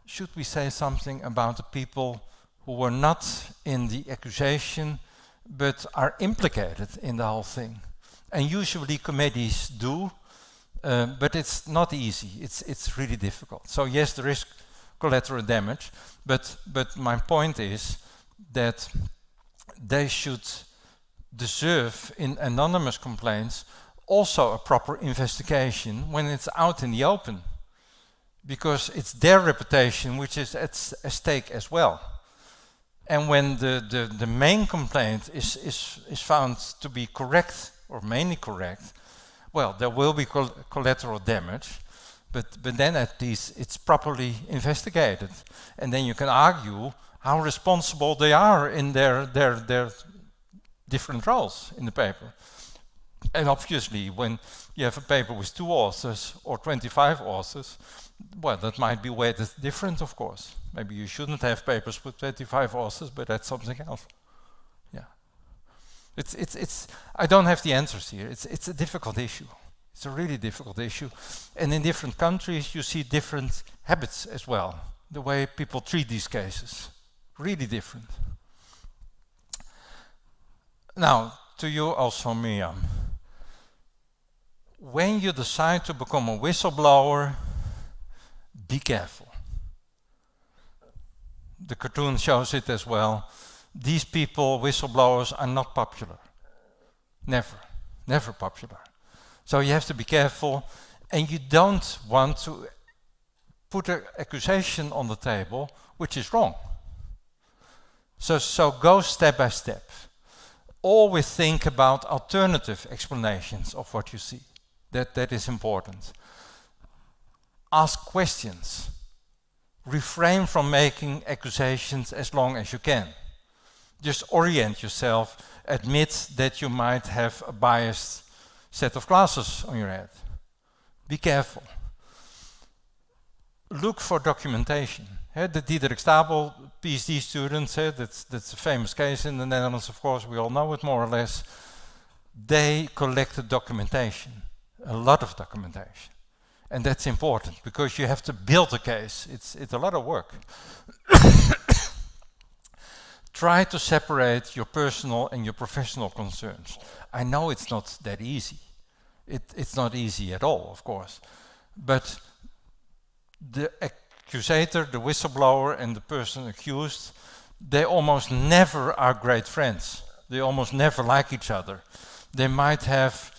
should we say something about the people who were not in the accusation but are implicated in the whole thing? And usually committees do, but it's not easy. It's really difficult. So yes, there is collateral damage, but my point is that they should deserve in anonymous complaints also a proper investigation when it's out in the open, because it's their reputation which is at stake as well. And when the main complaint is found to be correct or mainly correct, well, there will be collateral damage, but then at least it's properly investigated. And then you can argue how responsible they are in their different roles in the paper. And obviously, when you have a paper with 2 authors or 25 authors, well, that might be weighted different, of course. Maybe you shouldn't have papers with 25 authors, but that's something else. Yeah. I don't have the answers here. It's a difficult issue. It's a really difficult issue. And in different countries, you see different habits as well. The way people treat these cases. Really different. Now, to you also, Miriam. When you decide to become a whistleblower, be careful. The cartoon shows it as well. These people, whistleblowers, are not popular. Never popular. So you have to be careful, and you don't want to put an accusation on the table which is wrong. So go step by step. Always think about alternative explanations of what you see. That is important. Ask questions. Refrain from making accusations as long as you can. Just orient yourself. Admit that you might have a biased set of glasses on your head. Be careful. Look for documentation. The Diederik Stapel PhD students, that's a famous case in the Netherlands, of course, we all know it more or less. They collected documentation, a lot of documentation. And that's important because you have to build a case. It's a lot of work. Try to separate your personal and your professional concerns. I know it's not that easy. It's not easy at all, of course. But the accusator, the whistleblower, and the person accused, they almost never are great friends. They almost never like each other. They might have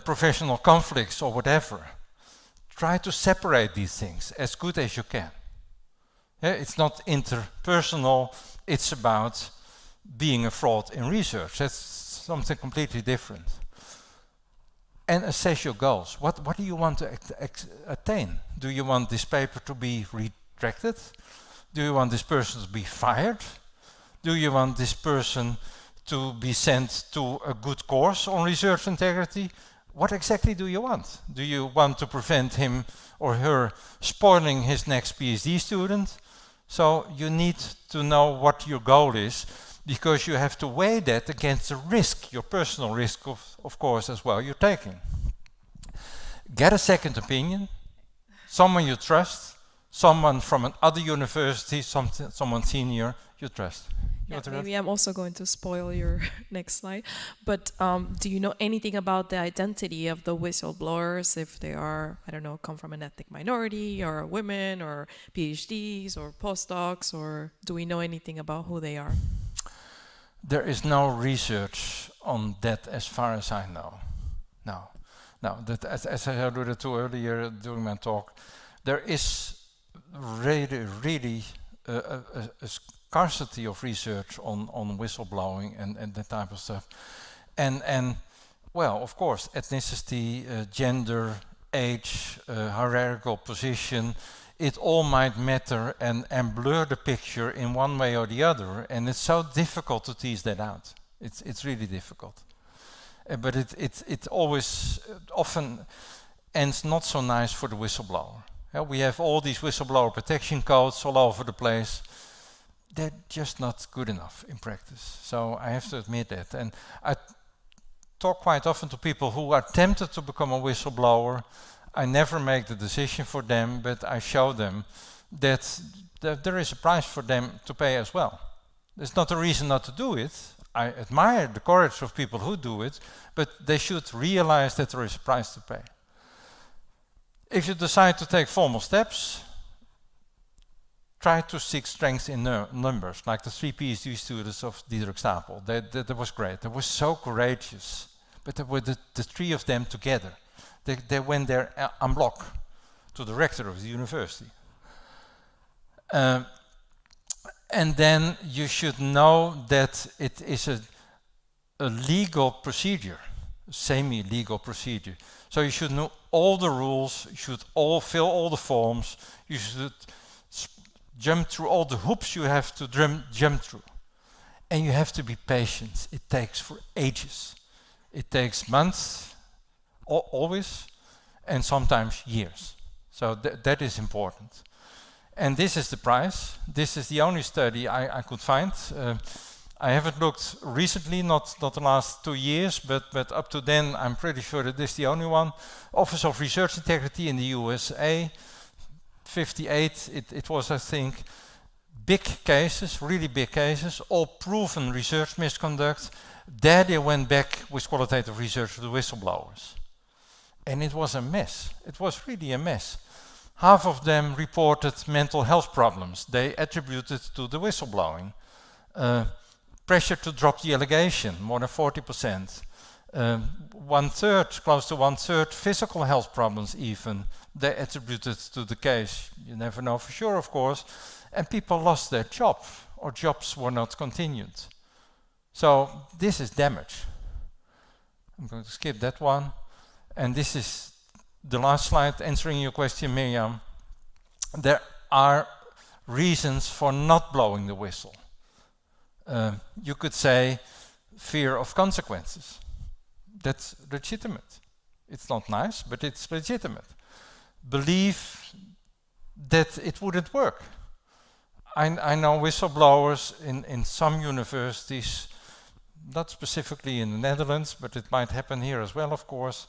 professional conflicts or whatever. Try to separate these things as good as you can. Yeah, it's not interpersonal, it's about being a fraud in research. That's something completely different. And assess your goals. What do you want to attain? Do you want this paper to be retracted? Do you want this person to be fired? Do you want this person to be sent to a good course on research integrity? What exactly do you want? Do you want to prevent him or her spoiling his next PhD student? So you need to know what your goal is, because you have to weigh that against the risk, your personal risk of course as well, you're taking. Get a second opinion, someone you trust, someone from another university, someone senior you trust. Yeah, maybe I'm also going to spoil your next slide, but do you know anything about the identity of the whistleblowers, if they are, I don't know, come from an ethnic minority, or women, or PhDs, or postdocs, or do we know anything about who they are? There is no research on that as far as I know. No. That, as I alluded to earlier during my talk, there is really a scarcity of research on whistleblowing and that type of stuff. And well, of course, ethnicity, gender, age, hierarchical position, it all might matter and blur the picture in one way or the other, and it's so difficult to tease that out. It's really difficult. But it always often ends not so nice for the whistleblower. We have all these whistleblower protection codes all over the place. They're just not good enough in practice. So I have to admit that. And I talk quite often to people who are tempted to become a whistleblower. I never make the decision for them, but I show them that there is a price for them to pay as well. There's not a reason not to do it. I admire the courage of people who do it, but they should realize that there is a price to pay. If you decide to take formal steps, try to seek strength in numbers, like the 3 PhD students of Diederik Stapel. That was great. They were so courageous, but there were the 3 of them together. They went there en bloc to the rector of the university. And then you should know that it is a legal procedure, semi-legal procedure. So you should know all the rules, you should fill all the forms, you should jump through all the hoops you have to jump through. And you have to be patient. It takes for ages. It takes months, always, and sometimes years. So that is important. And this is the price. This is the only study I could find. I haven't looked recently, not the last 2 years, but up to then I'm pretty sure that this is the only one. Office of Research Integrity in the USA, 58, it was, I think, big cases, really big cases, all proven research misconduct. There they went back with qualitative research to the whistleblowers. And it was a mess. It was really a mess. Half of them reported mental health problems. They attributed to the whistleblowing. Pressure to drop the allegation, more than 40%. 1/3, close to 1/3, physical health problems even, they attributed to the case. You never know for sure, of course. And people lost their job, or jobs were not continued. So this is damage. I'm going to skip that one. And this is the last slide, answering your question, Miriam. There are reasons for not blowing the whistle. You could say fear of consequences. That's legitimate. It's not nice, but it's legitimate. Belief that it wouldn't work. I know whistleblowers in some universities, not specifically in the Netherlands, but it might happen here as well, of course,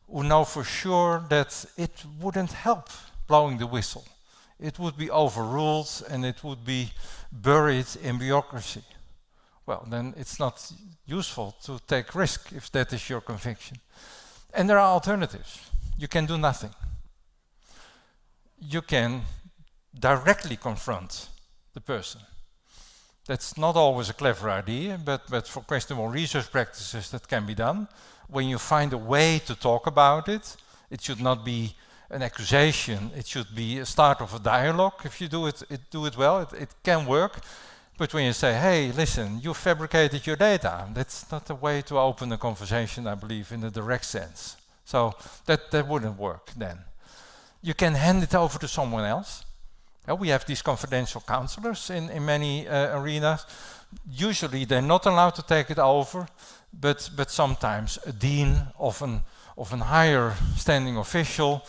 who know for sure that it wouldn't help blowing the whistle. It would be overruled and it would be buried in bureaucracy. Well, then it's not useful to take risk if that is your conviction. And there are alternatives. You can do nothing. You can directly confront the person. That's not always a clever idea, but for questionable research practices that can be done. When you find a way to talk about it, it should not be an accusation, it should be a start of a dialogue. If you do it well, it can work. But when you say, hey, listen, you fabricated your data, that's not a way to open a conversation, I believe, in a direct sense. So that wouldn't work then. You can hand it over to someone else. We have these confidential counselors in many arenas. Usually they're not allowed to take it over, but sometimes a dean of an higher standing official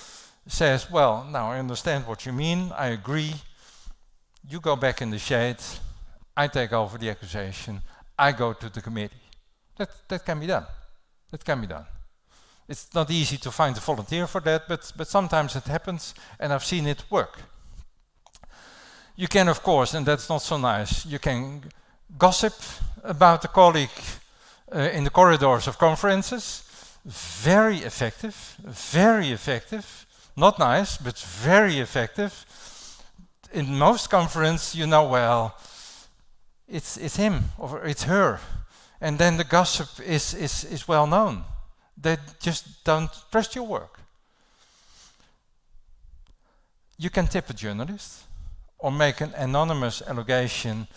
says, well, now I understand what you mean, I agree, you go back in the shade, I take over the accusation, I go to the committee. That can be done. That can be done. It's not easy to find a volunteer for that, but sometimes it happens, and I've seen it work. You can, of course, and that's not so nice, you can gossip about a colleague in the corridors of conferences. Very effective, very effective. Not nice, but very effective. In most conferences, you know, well, it's him or it's her. And then the gossip is well known. They just don't trust your work. You can tip a journalist or make an anonymous allegation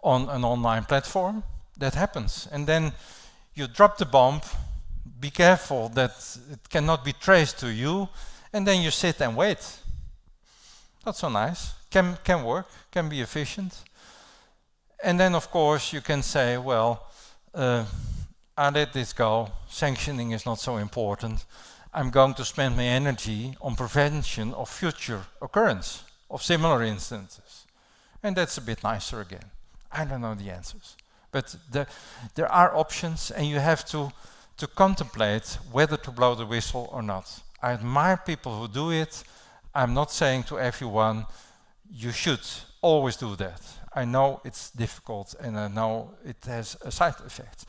on an online platform. That happens. And then you drop the bomb, be careful that it cannot be traced to you, and then you sit and wait. Not so nice. Can work, can be efficient. And then of course you can say, well, I let this go, sanctioning is not so important. I'm going to spend my energy on prevention of future occurrence of similar instances. And that's a bit nicer again. I don't know the answers. But there are options, and you have to contemplate whether to blow the whistle or not. I admire people who do it. I'm not saying to everyone, you should always do that. I know it's difficult, and I know it has a side effect.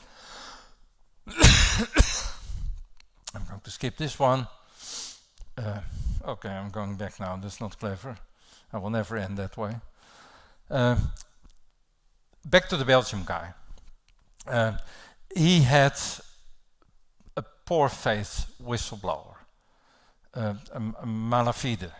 I'm going to skip this one. Okay, I'm going back now. That's not clever. I will never end that way. Back to the Belgium guy. He had a poor faith whistleblower, a malafide,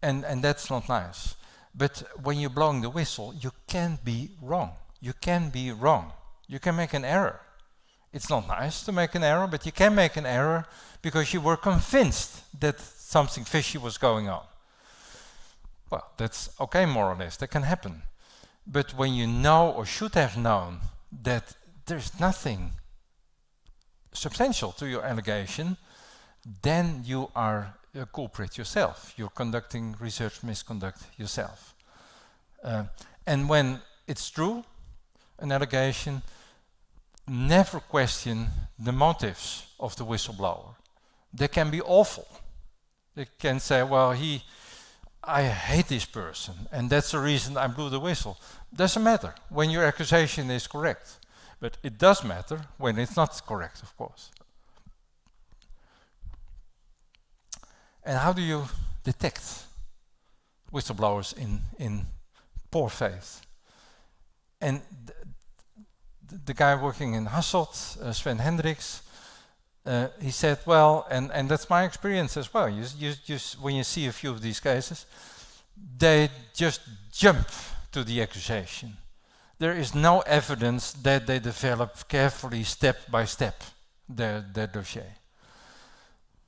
and that's not nice. But when you're blowing the whistle, you can be wrong. You can be wrong. You can make an error. It's not nice to make an error, but you can make an error because you were convinced that something fishy was going on. Well, that's okay, more or less. That can happen. But when you know or should have known that there's nothing substantial to your allegation, then you are a culprit yourself. You're conducting research misconduct yourself. And when it's true, an allegation, never question the motives of the whistleblower. They can be awful. They can say, well, I hate this person, and that's the reason I blew the whistle. Doesn't matter when your accusation is correct, but it does matter when it's not correct, of course. And how do you detect whistleblowers in poor faith? And the guy working in Hasselt, Sven Hendricks, he said, well, and that's my experience as well. When you see a few of these cases, they just jump to the accusation. There is no evidence that they develop carefully, step by step, their dossier.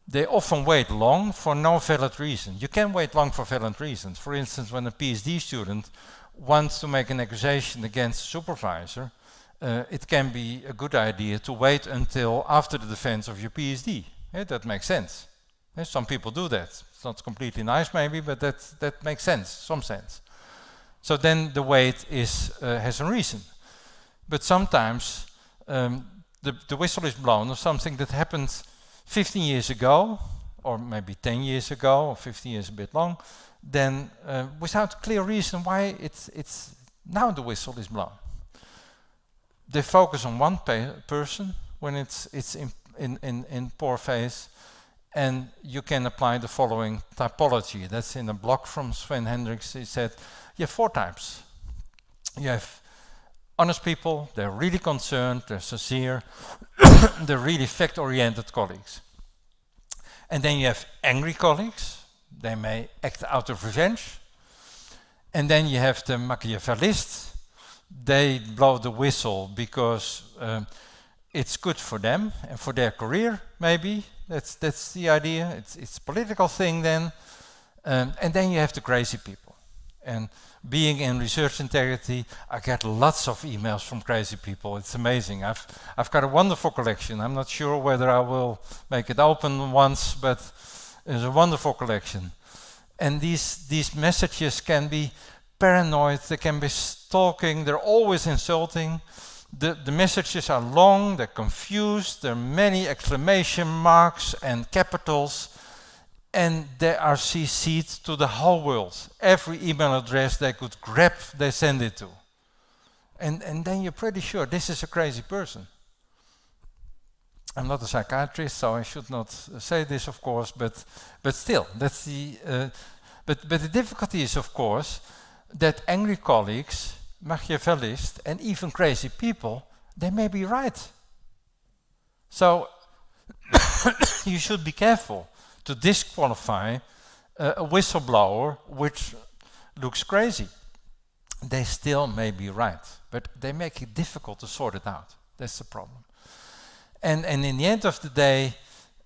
They often wait long for no valid reason. You can wait long for valid reasons. For instance, when a PhD student wants to make an accusation against a supervisor, it can be a good idea to wait until after the defense of your PhD. Yeah, that makes sense. Yeah, some people do that. It's not completely nice maybe, but that makes sense, some sense. So then the wait has a reason. But sometimes the whistle is blown of something that happened 15 years ago, or maybe 10 years ago, or 15 years a bit long, then without clear reason why it's now the whistle is blown. They focus on one person when it's in poor faith, and you can apply the following typology. That's in a blog from Sven Hendricks. He said, you have 4 types. You have honest people, they're really concerned, they're sincere, they're really fact-oriented colleagues. And then you have angry colleagues, they may act out of revenge. And then you have the Machiavellists, they blow the whistle because it's good for them and for their career, maybe. That's the idea. It's a political thing then. And then you have the crazy people. And being in research integrity, I get lots of emails from crazy people. It's amazing. I've got a wonderful collection. I'm not sure whether I will make it open once, but it's a wonderful collection. And these messages can be paranoid, they can be stalking, they're always insulting. The messages are long, they're confused, there are many exclamation marks and capitals, and they are CC'd to the whole world. Every email address they could grab, they send it to. And then you're pretty sure this is a crazy person. I'm not a psychiatrist, so I should not say this, of course, but still, that's the... but the difficulty is, of course, that angry colleagues, Machiavellists, and even crazy people, they may be right. So you should be careful to disqualify a whistleblower which looks crazy. They still may be right, but they make it difficult to sort it out. That's the problem. And in the end of the day,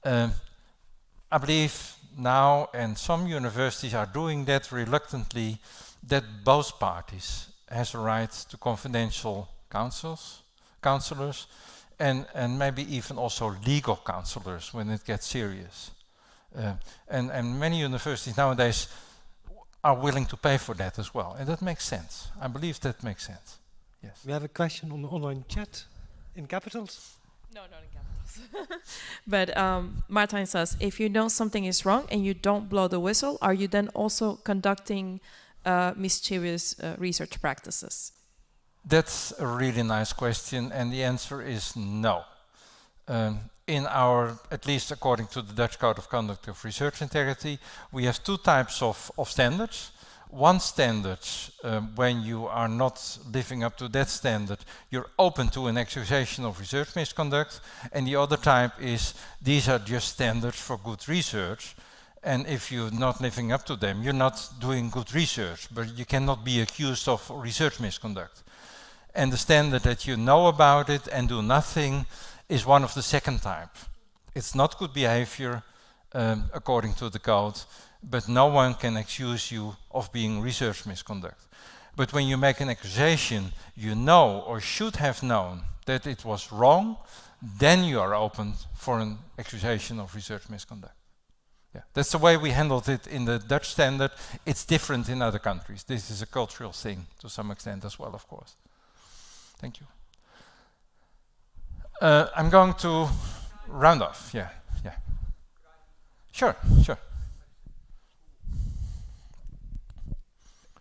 I believe now, and some universities are doing that reluctantly, that both parties has a right to confidential counselors, and maybe even also legal counselors when it gets serious. And many universities nowadays are willing to pay for that as well, and that makes sense. I believe that makes sense. Yes. We have a question on the online chat in capitals. No, not in capitals. But Martijn says, if you know something is wrong and you don't blow the whistle, are you then also conducting mischievous research practices? That's a really nice question, and the answer is no. In our, at least according to the Dutch Code of Conduct of Research Integrity, we have two types of standards. One standard, when you are not living up to that standard, you're open to an accusation of research misconduct, and the other type is, these are just standards for good research, and if you're not living up to them, you're not doing good research, but you cannot be accused of research misconduct. And the standard that you know about it and do nothing is one of the second type. It's not good behavior according to the code, but no one can accuse you of being research misconduct. But when you make an accusation, you know or should have known that it was wrong, then you are open for an accusation of research misconduct. Yeah, that's the way we handled it in the Dutch standard. It's different in other countries. This is a cultural thing to some extent as well, of course. Thank you. I'm going to round off. Yeah. Sure.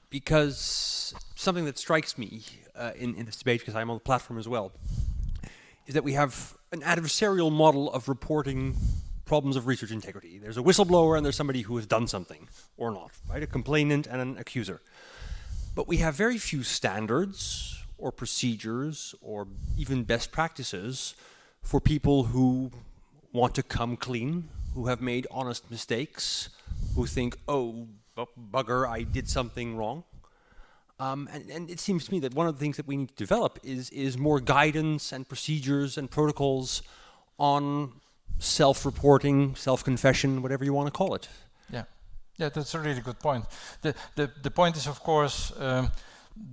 Because something that strikes me in this debate, because I'm on the platform as well, is that we have an adversarial model of reporting problems of research integrity. There's a whistleblower and there's somebody who has done something or not, right? A complainant and an accuser. But we have very few standards or procedures or even best practices for people who want to come clean, who have made honest mistakes, who think, oh, bugger, I did something wrong. And it seems to me that one of the things that we need to develop is more guidance and procedures and protocols on self-reporting, self-confession, whatever you want to call it. Yeah, that's a really good point. The point is, of course,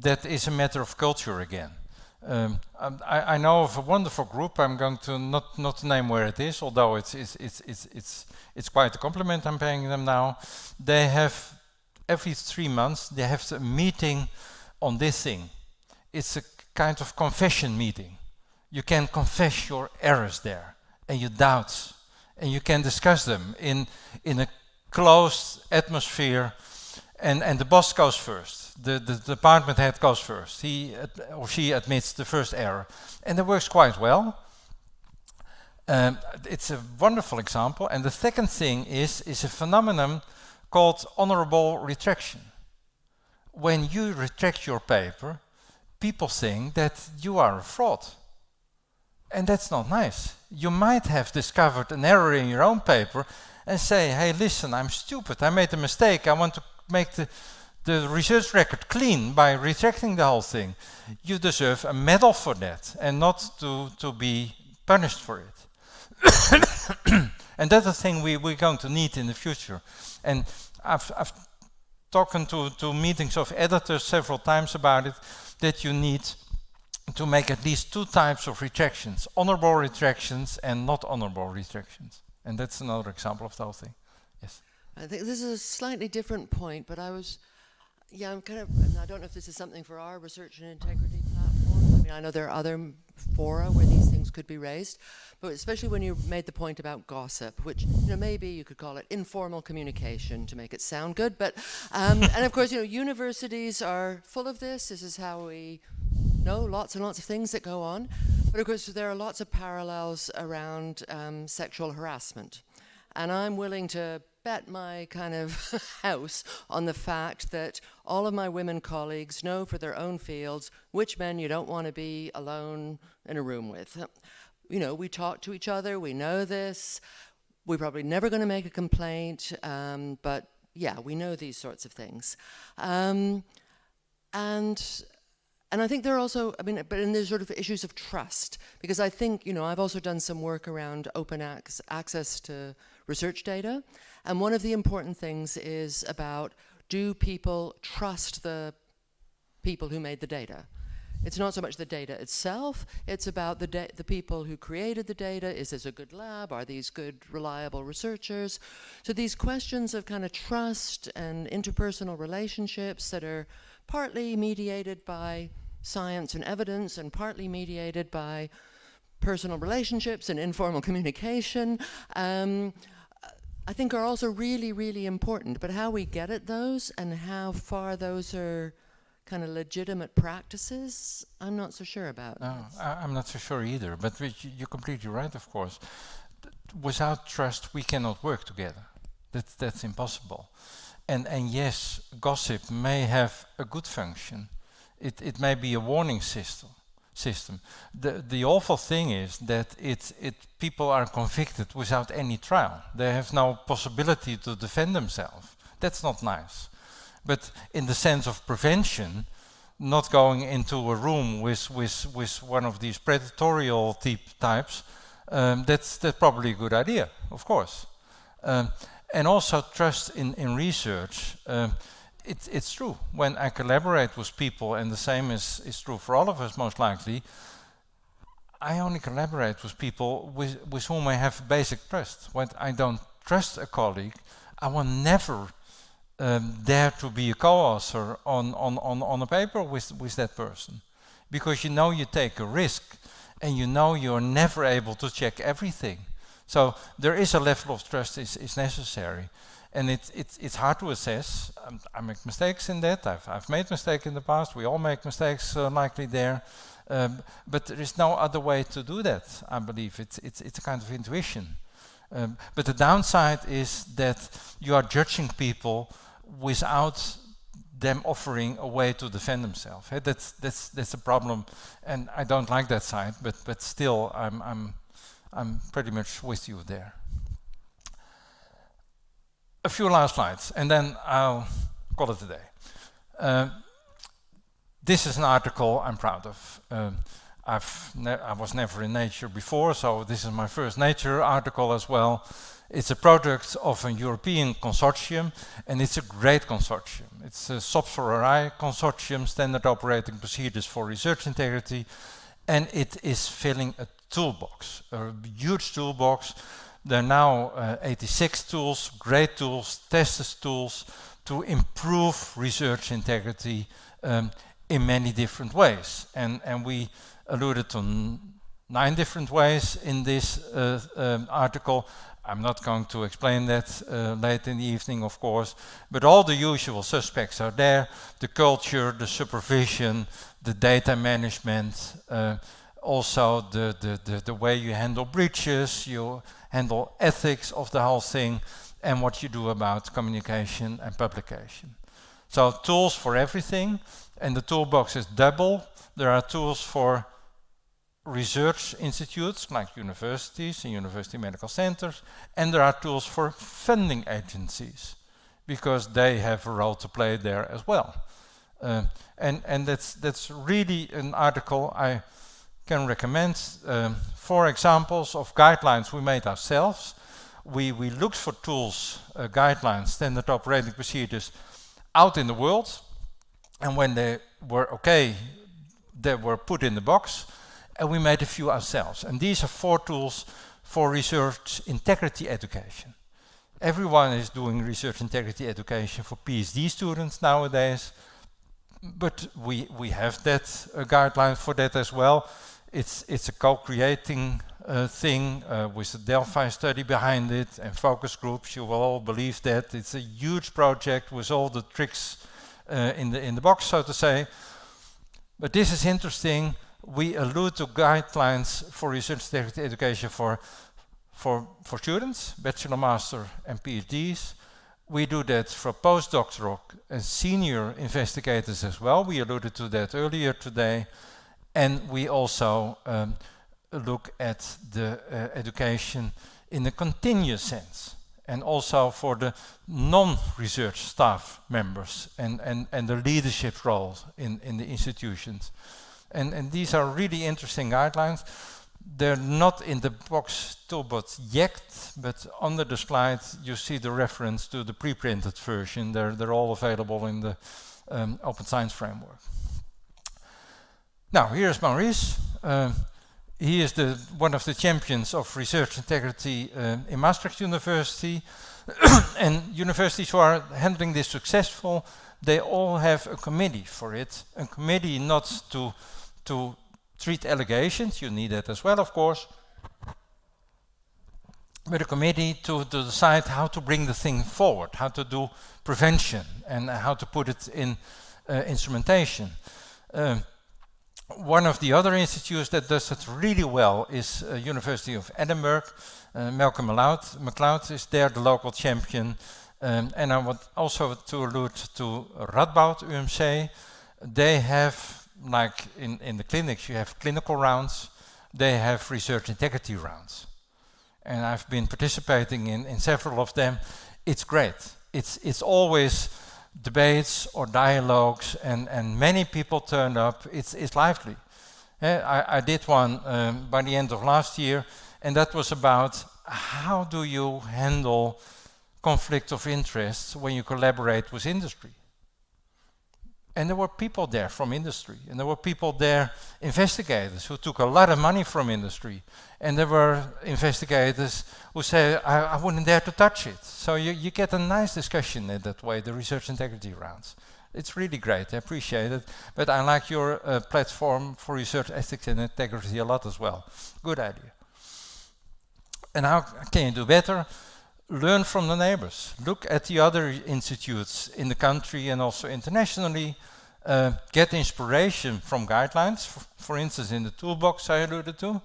that is a matter of culture again. I know of a wonderful group. I'm going to not name where it is, although it's quite a compliment I'm paying them now. They have every 3 months they have a meeting on this thing. It's a kind of confession meeting. You can confess your errors there and your doubts, and you can discuss them in a closed atmosphere. And the boss goes first. The department head goes first. He or she admits the first error, and it works quite well. It's a wonderful example. And the second thing is a phenomenon called honorable retraction. When you retract your paper, people think that you are a fraud. And that's not nice. You might have discovered an error in your own paper and say, hey, listen, I'm stupid, I made a mistake, I want to make the research record clean by rejecting the whole thing. You deserve a medal for that and not to be punished for it. And that's a thing we're going to need in the future. And I've talked to meetings of editors several times about it, that you need to make at least 2 types of rejections, honorable rejections and not honorable rejections. And that's another example of the whole thing. Yes. I think this is a slightly different point, but I'm kind of, and I don't know if this is something for our research and integrity platform. I mean, I know there are other fora where these things could be raised, but especially when you made the point about gossip, which, maybe you could call it informal communication to make it sound good, but, and of course, universities are full of this. This is how we know lots and lots of things that go on. But of course, there are lots of parallels around sexual harassment. And I'm willing to bet my kind of house on the fact that all of my women colleagues know for their own fields which men you don't want to be alone in a room with. We talk to each other, we know this. We're probably never going to make a complaint, but yeah, we know these sorts of things. And I think there are also, but there's sort of issues of trust, because I think, I've also done some work around open access to research data, and one of the important things is about, do people trust the people who made the data? It's not so much the data itself, it's about the people who created the data. Is this a good lab? Are these good, reliable researchers? So these questions of kind of trust and interpersonal relationships that are partly mediated by science and evidence and partly mediated by personal relationships and informal communication, I think are also really, really important. But how we get at those and how far those are kind of legitimate practices, I'm not so sure about. No, I'm not so sure either, but you're completely right, of course. Without trust, we cannot work together. That's impossible. And yes, gossip may have a good function. It may be a warning system. The awful thing is that people are convicted without any trial. They have no possibility to defend themselves. That's not nice. But in the sense of prevention, not going into a room with one of these predatorial types, that's probably a good idea, of course. And also trust in research. It's true. When I collaborate with people, and the same is true for all of us most likely, I only collaborate with people with whom I have basic trust. When I don't trust a colleague, I will never dare to be a co-author on a paper with that person. Because you take a risk, and you're never able to check everything. So there is a level of trust is necessary. And it's hard to assess. I make mistakes in that. I've made mistakes in the past. We all make mistakes likely there. But there is no other way to do that, I believe. It's a kind of intuition. But the downside is that you are judging people without them offering a way to defend themselves. Hey, that's a problem, and I don't like that side. But still, I'm pretty much with you there. A few last slides, and then I'll call it a day. This is an article I'm proud of. I was never in Nature before, so this is my first Nature article as well. It's a product of a European consortium, and it's a great consortium. It's a SOP4RI consortium, Standard Operating Procedures for Research Integrity, and it is filling a toolbox, a huge toolbox. There are now 86 tools, great tools, tested tools to improve research integrity in many different ways. And we alluded to 9 different ways in this article. I'm not going to explain that late in the evening, of course, but all the usual suspects are there: the culture, the supervision, the data management, also the way you handle breaches, you handle ethics of the whole thing, and what you do about communication and publication. So tools for everything, and the toolbox is double. There are tools for research institutes like universities and university medical centers, and there are tools for funding agencies because they have a role to play there as well. And that's really an article I can recommend. 4 examples of guidelines we made ourselves. We looked for tools, guidelines, standard operating procedures out in the world, and when they were okay, they were put in the box, and we made a few ourselves. And these are 4 tools for research integrity education. Everyone is doing research integrity education for PhD students nowadays, but we have that guideline for that as well. It's a co-creating thing with the Delphi study behind it and focus groups. You will all believe that. It's a huge project with all the tricks in the box, so to say. But this is interesting. We allude to guidelines for research integrity education for students, bachelor, master, and PhDs. We do that for postdoctoral and senior investigators as well. We alluded to that earlier today. And we also look at the education in a continuous sense, and also for the non-research staff members and the leadership role in the institutions. And these are really interesting guidelines. They're not in the box toolbox yet, but under the slide you see the reference to the pre-printed version. They're all available in the Open Science Framework. Now, here's Maurice. He is one of the champions of research integrity in Maastricht University. And universities who are handling this successful, they all have a committee for it. A committee not to treat allegations, you need that as well, of course, but a committee to decide how to bring the thing forward, how to do prevention, and how to put it in instrumentation. One of the other institutes that does it really well is University of Edinburgh. Malcolm MacLeod is there, the local champion. And I want also to allude to Radboud UMC. They have, like in the clinics, you have clinical rounds. They have research integrity rounds. And I've been participating in several of them. It's great. It's always debates or dialogues, and many people turned up. It's lively. I did one by the end of last year, and that was about how do you handle conflict of interest when you collaborate with industry. And there were people there from industry, and there were people there, investigators, who took a lot of money from industry. And there were investigators who say, I wouldn't dare to touch it. So you get a nice discussion in that way, the research integrity rounds. It's really great, I appreciate it. But I like your platform for research ethics and integrity a lot as well. Good idea. And how can you do better? Learn from the neighbors. Look at the other institutes in the country and also internationally. Get inspiration from guidelines. For instance, in the toolbox I alluded to.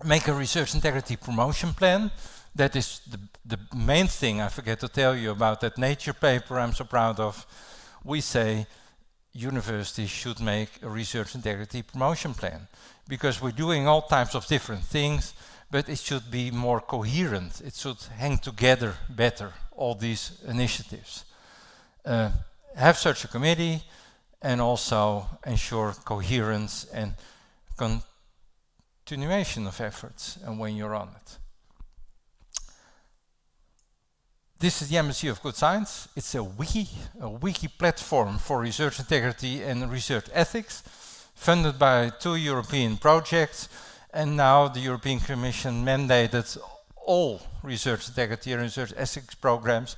Make a research integrity promotion plan. That is the main thing I forget to tell you about that Nature paper I'm so proud of. We say universities should make a research integrity promotion plan, because we're doing all types of different things, but it should be more coherent. It should hang together better, all these initiatives. Have such a committee, and also ensure coherence and continuation of efforts and when you're on it. This is the Embassy of Good Science. It's a wiki platform for research integrity and research ethics, funded by 2 European projects, and now the European Commission mandated all research integrity and research ethics programs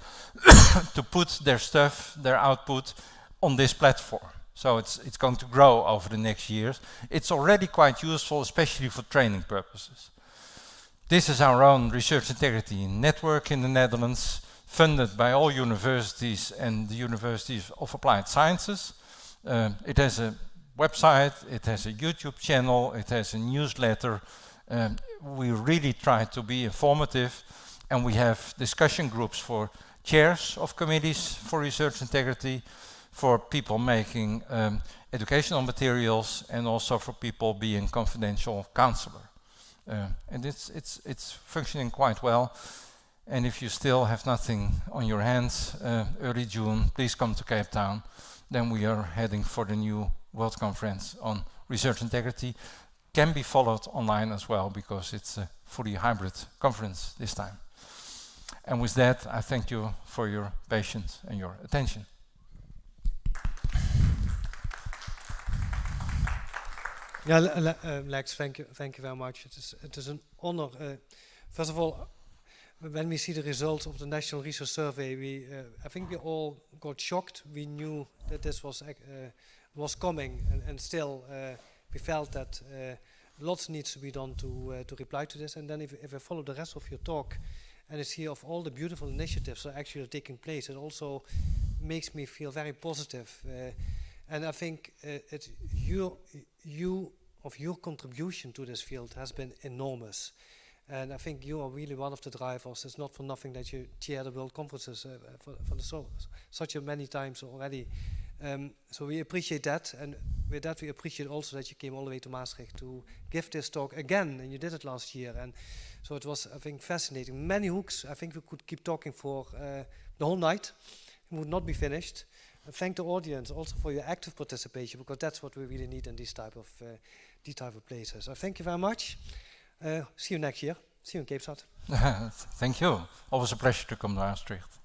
to put their stuff, their output, on this platform. So it's going to grow over the next years. It's already quite useful, especially for training purposes. This is our own research integrity network in the Netherlands, funded by all universities and the Universities of Applied Sciences. It has a website, it has a YouTube channel, it has a newsletter. We really try to be informative, and we have discussion groups for chairs of committees for research integrity, for people making educational materials, and also for people being confidential counselor. And it's functioning quite well. And if you still have nothing on your hands, early June, please come to Cape Town. Then we are heading for the new World Conference on Research Integrity. Can be followed online as well, because it's a fully hybrid conference this time. And with that, I thank you for your patience and your attention. Yeah, Lex, thank you very much. It is an honor. First of all, when we see the results of the National Research Survey, I think we all got shocked. We knew that this was coming, and still we felt that lots needs to be done to reply to this. And then if I follow the rest of your talk, and I see of all the beautiful initiatives that actually are taking place, it also makes me feel very positive. And I think your contribution to this field has been enormous. And I think you are really one of the drivers. It's not for nothing that you chair the World Conferences for such a many times already. So we appreciate that, and with that we appreciate also that you came all the way to Maastricht to give this talk again, and you did it last year. And so it was, I think, fascinating. Many hooks. I think we could keep talking for the whole night. It would not be finished. And thank the audience also for your active participation, because that's what we really need in these type of places. So thank you very much. See you next year. See you in Cape Town. Thank you. Always a pleasure to come to Maastricht.